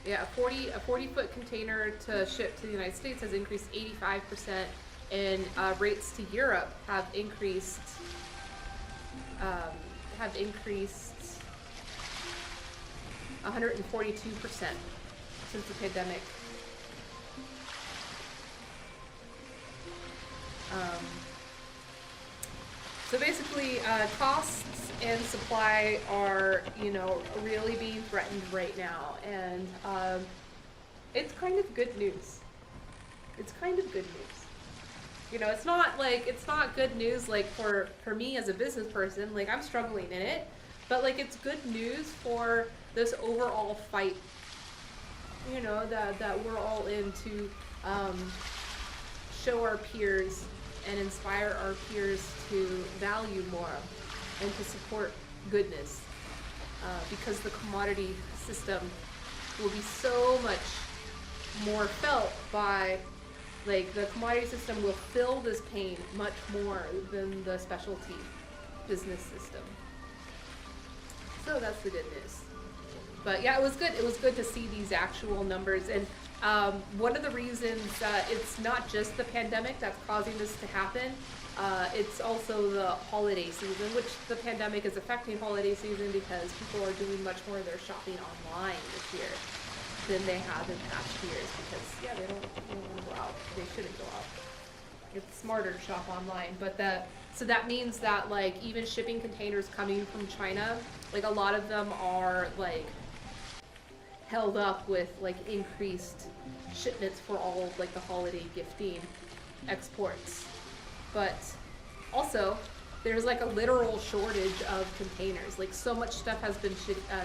Yeah, a 40-foot container to ship to the United States has increased 85%, and rates to Europe have increased 142% since the pandemic. So basically, costs and supply are, you know, really being threatened right now, and it's kind of good news. It's kind of good news. You know, it's not good news like for me as a business person. Like, I'm struggling in it, but like it's good news for this overall fight. You know, that we're all in to show our peers and inspire our peers to value more and to support goodness, because the commodity system will be so much more felt by, like, the commodity system will feel this pain much more than the specialty business system. So that's the good news. But yeah, it was good. It was good to see these actual numbers. And one of the reasons it's not just the pandemic that's causing this to happen. It's also the holiday season, which the pandemic is affecting holiday season because people are doing much more of their shopping online this year than they have in past years, because yeah, they don't want to go out. They shouldn't go out. It's smarter to shop online. But so that means that, like, even shipping containers coming from China, like, a lot of them are like held up with like increased shipments for all of like the holiday gifting exports. But also there's like a literal shortage of containers. Like, so much stuff has been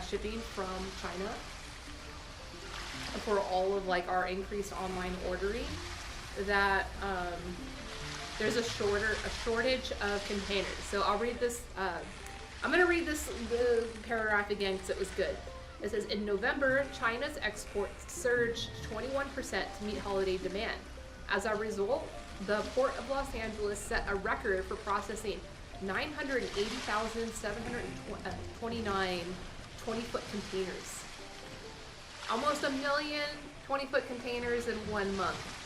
shipping from China for all of like our increased online ordering that there's a shortage of containers. So I'll read this. I'm going to read this paragraph again because it was good. It says, in November, China's exports surged 21% to meet holiday demand. As a result, the Port of Los Angeles set a record for processing 980,729 20-foot containers. Almost a million 20-foot containers in 1 month.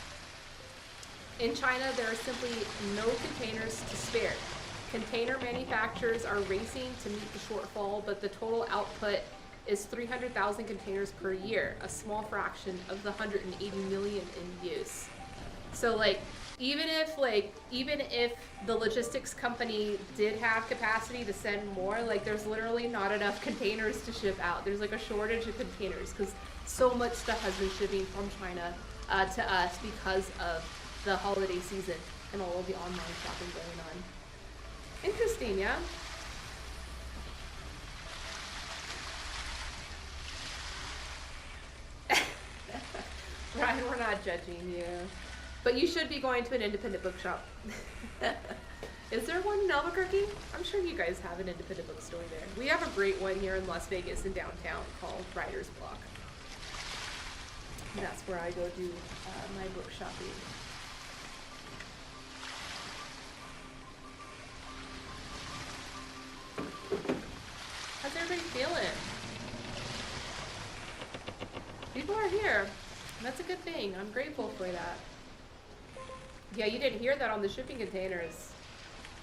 In China, there are simply no containers to spare. Container manufacturers are racing to meet the shortfall, but the total output is 300,000 containers per year, a small fraction of the 180 million in use. So like, even if the logistics company did have capacity to send more, like there's literally not enough containers to ship out. There's like a shortage of containers because so much stuff has been shipping from China to us because of the holiday season and all of the online shopping going on. Interesting, yeah? Ryan, we're not judging you. But you should be going to an independent bookshop. Is there one in Albuquerque? I'm sure you guys have an independent bookstore there. We have a great one here in Las Vegas in downtown called Writer's Block. And that's where I go do my book shopping. How's everybody feeling? People are here. That's a good thing. I'm grateful for that. Yeah, you didn't hear that on the shipping containers.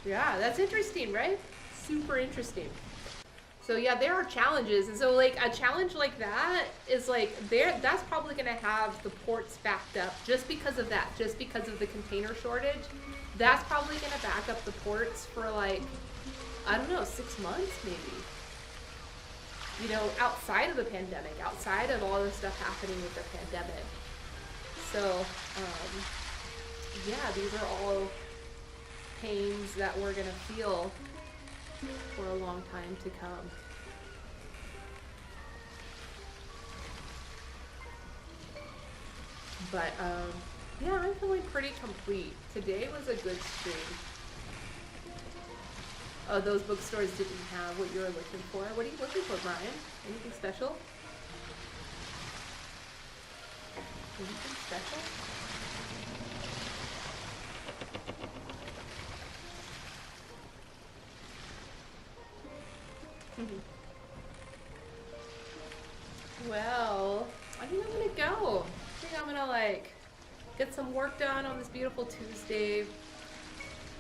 Yeah, that's interesting, right? Super interesting. So yeah, there are challenges. And so like a challenge like that is like that's probably gonna have the ports backed up just because of that, just because of the container shortage. That's probably gonna back up the ports for like, I don't know, 6 months maybe. You know, outside of the pandemic, outside of all the stuff happening with the pandemic. So, yeah, these are all pains that we're gonna feel for a long time to come. But, yeah, I'm feeling pretty complete. Today was a good stream. Oh, those bookstores didn't have what you were looking for. What are you looking for, Brian? Anything special? Anything special? Well, I think I'm gonna go. I think I'm gonna like get some work done on this beautiful Tuesday.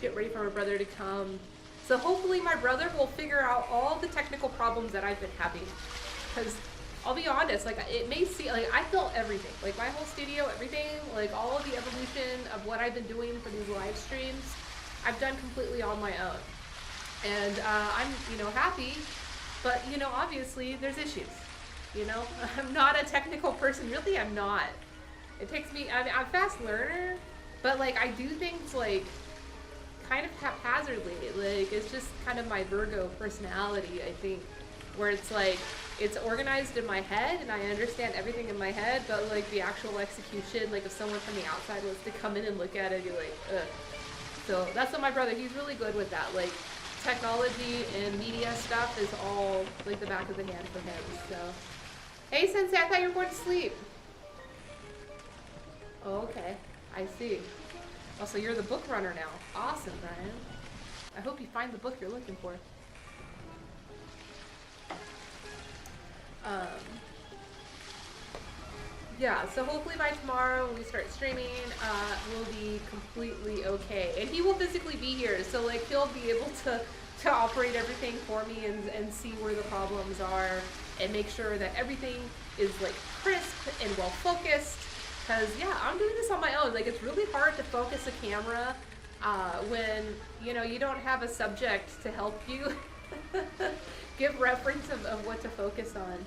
Get ready for my brother to come. So hopefully my brother will figure out all the technical problems that I've been having. Because I'll be honest, like it may seem like I built everything, like my whole studio, everything, like all of the evolution of what I've been doing for these live streams, I've done completely on my own. And I'm, you know, happy, but you know, obviously there's issues. You know, I'm not a technical person, really I'm not. It takes me, I'm a fast learner, but like I do things like kind of haphazardly. Like it's just kind of my Virgo personality, I think, where it's like it's organized in my head and I understand everything in my head, but like the actual execution, like if someone from the outside was to come in and look at it, you're like, ugh. So that's what my brother, he's really good with that. Like technology and media stuff is all like the back of the hand for him. So, hey Sensei, I thought you were going to sleep. Oh, okay, I see. Oh, so you're the book runner now. Awesome, Brian. I hope you find the book you're looking for. Yeah, so hopefully by tomorrow when we start streaming, we'll be completely okay. And he will physically be here, so like he'll be able to operate everything for me and see where the problems are and make sure that everything is like crisp and well focused. Cause yeah, I'm doing this on my own. Like it's really hard to focus a camera when you know you don't have a subject to help you give reference of what to focus on.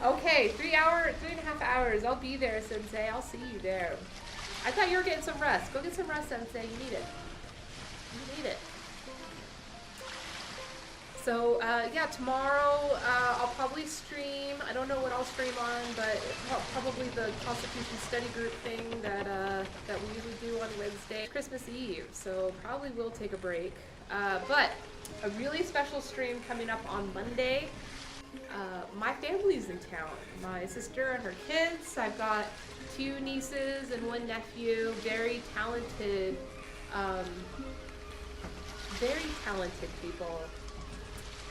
Okay, 3.5 hours. I'll be there, Sensei. I'll see you there. I thought you were getting some rest. Go get some rest, Sensei. You need it. You need it. So yeah, tomorrow I'll probably stream. I don't know what I'll stream on, but probably the Constitution Study Group thing that that we usually do on Wednesday, Christmas Eve. So probably will take a break. But a really special stream coming up on Monday. My family's in town. My sister and her kids. I've got 2 nieces and 1 nephew. Very talented people.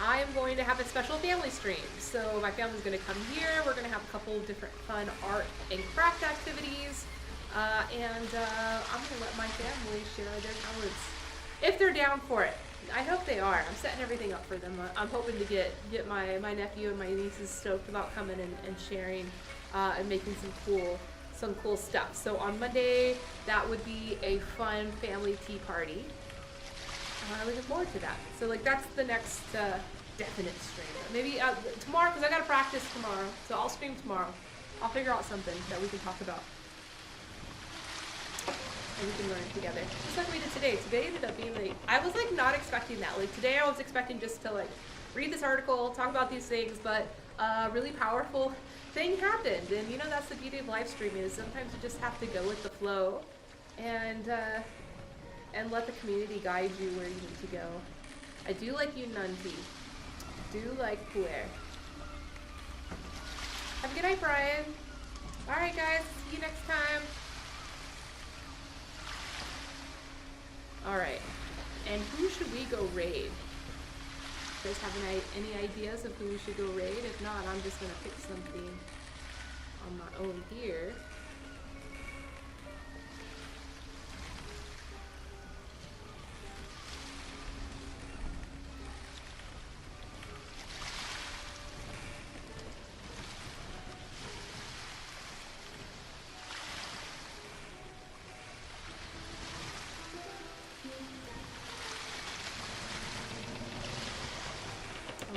I am going to have a special family stream. So my family's going to come here. We're going to have a couple of different fun art and craft activities. And I'm going to let my family share their talents if they're down for it. I hope they are. I'm setting everything up for them. I'm hoping to get my nephew and my nieces stoked about coming and sharing and making some cool stuff. So on Monday, that would be a fun family tea party. I'm looking forward to that. So like that's the next definite stream. Maybe tomorrow, because I got to practice tomorrow. So I'll stream tomorrow. I'll figure out something that we can talk about. And we can learn together. Just like we did today. Today ended up being like, I was like not expecting that. Like today I was expecting just to like read this article, talk about these things, but a really powerful thing happened. And you know, that's the beauty of live streaming, is sometimes you just have to go with the flow and let the community guide you where you need to go. I do like you, Nunti. Do like Puer. Have a good night, Brian. Alright guys, see you next time. Alright, and who should we go raid? You guys have any ideas of who we should go raid? If not, I'm just gonna pick something on my own here.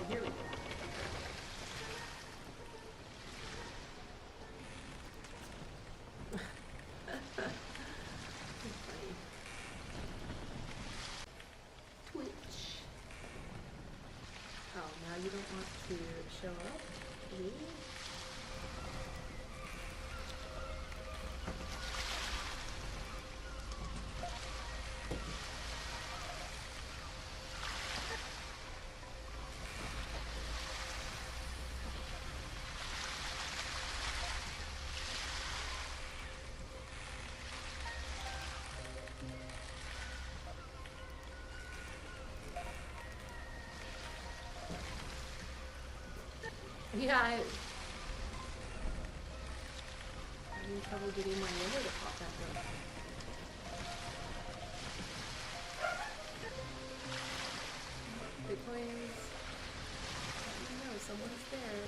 Here we go. Twitch. Oh, now you don't want to show up? Really? Yeah, I'm having trouble getting my window to pop back up. Bitcoins. I don't know, someone's there.